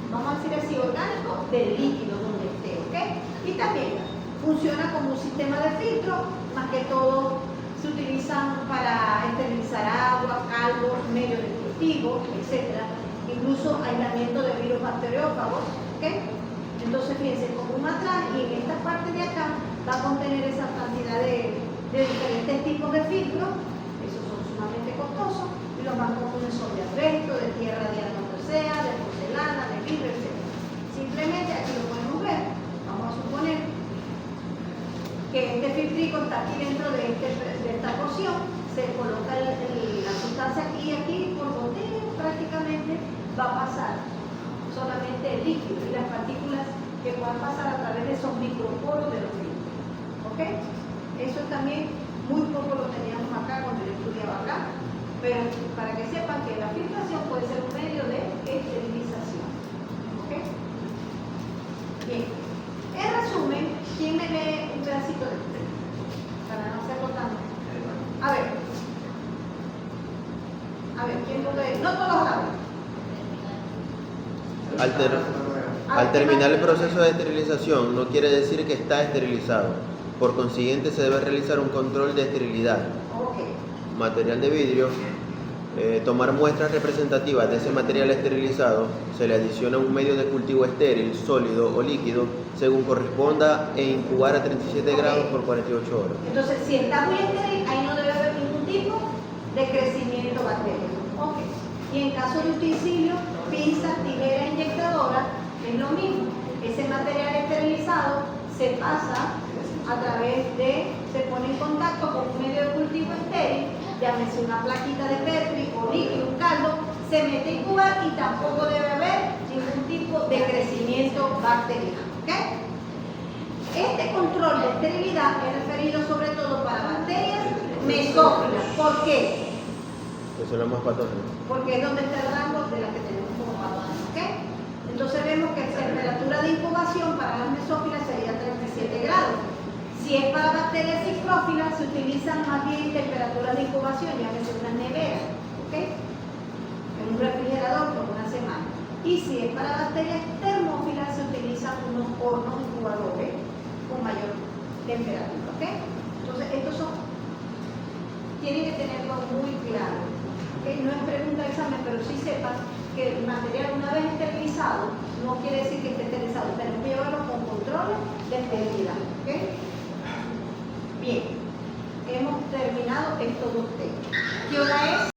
vamos a decir así, orgánico, del líquido donde esté, ¿ok? Y también funciona como un sistema de filtro, más que todo se utilizan para esterilizar agua, caldos, medios de cultivo, etc. Incluso aislamiento de virus bacteriófagos, ¿ok? Entonces fíjense, como un atrás y en esta parte de acá va a contener esa cantidad de diferentes tipos de filtros. Esos son sumamente costosos y los más comunes son de asbesto, de tierra de donde sea, de porcelana, de vidrio, etc. Simplemente aquí lo podemos ver, vamos a suponer que este filtrico está aquí dentro de esta porción, se coloca la sustancia aquí y aquí por botella, prácticamente va a pasar solamente el líquido y las partículas que puedan pasar a través de esos microporos de los filtros. ¿Ok? Eso también muy poco lo teníamos acá cuando yo estudiaba acá, pero para que sepan que la filtración puede ser un medio de esterilización. ¿Ok? Bien. En resumen, ¿quién me lee un pedacito de esto? Para no hacerlo tan... A ver, ¿quién lo lee? No todos a la vez. Al terminar el proceso de esterilización no quiere decir que está esterilizado. Por consiguiente se debe realizar un control de esterilidad. Okay. Material de vidrio. Tomar muestras representativas de ese material esterilizado, se le adiciona un medio de cultivo estéril, sólido o líquido, según corresponda, e incubar a 37 grados por 48 horas. Entonces, si está muy estéril, ahí no debe haber ningún tipo de crecimiento bacteriano. Ok. Y en caso de utensilio, pinza, tijera, inyectadora, es lo mismo. Ese material esterilizado se pasa a través de, se pone en contacto con un medio de cultivo estéril, llámese una plaquita de Petri o líquido, un caldo, se mete a incubar y tampoco debe haber ningún tipo de crecimiento bacteriano. ¿Okay? Este control de esterilidad es referido sobre todo para bacterias mesófilas. ¿Por qué? Esas son las más patógenas. porque es donde está el rango de las que tenemos como patógenas, ¿ok? Entonces vemos que la temperatura de incubación para las mesófilas sería 37 grados. Si es para bacterias ciclófilas, se utilizan más bien temperaturas de incubación, ya que es una nevera, ¿ok? En un refrigerador por una semana. Y si es para bacterias termófilas, se utilizan unos hornos incubadores con mayor temperatura, ¿ok? Entonces, estos son, tienen que tenerlo muy claro, ¿ok? No es pregunta de examen, pero sí sepan que el material una vez esterilizado, no quiere decir que esté esterilizado, tenemos que llevarlo con controles de esterilidad, ¿ok? Bien, hemos terminado estos dos temas. ¿Qué hora es?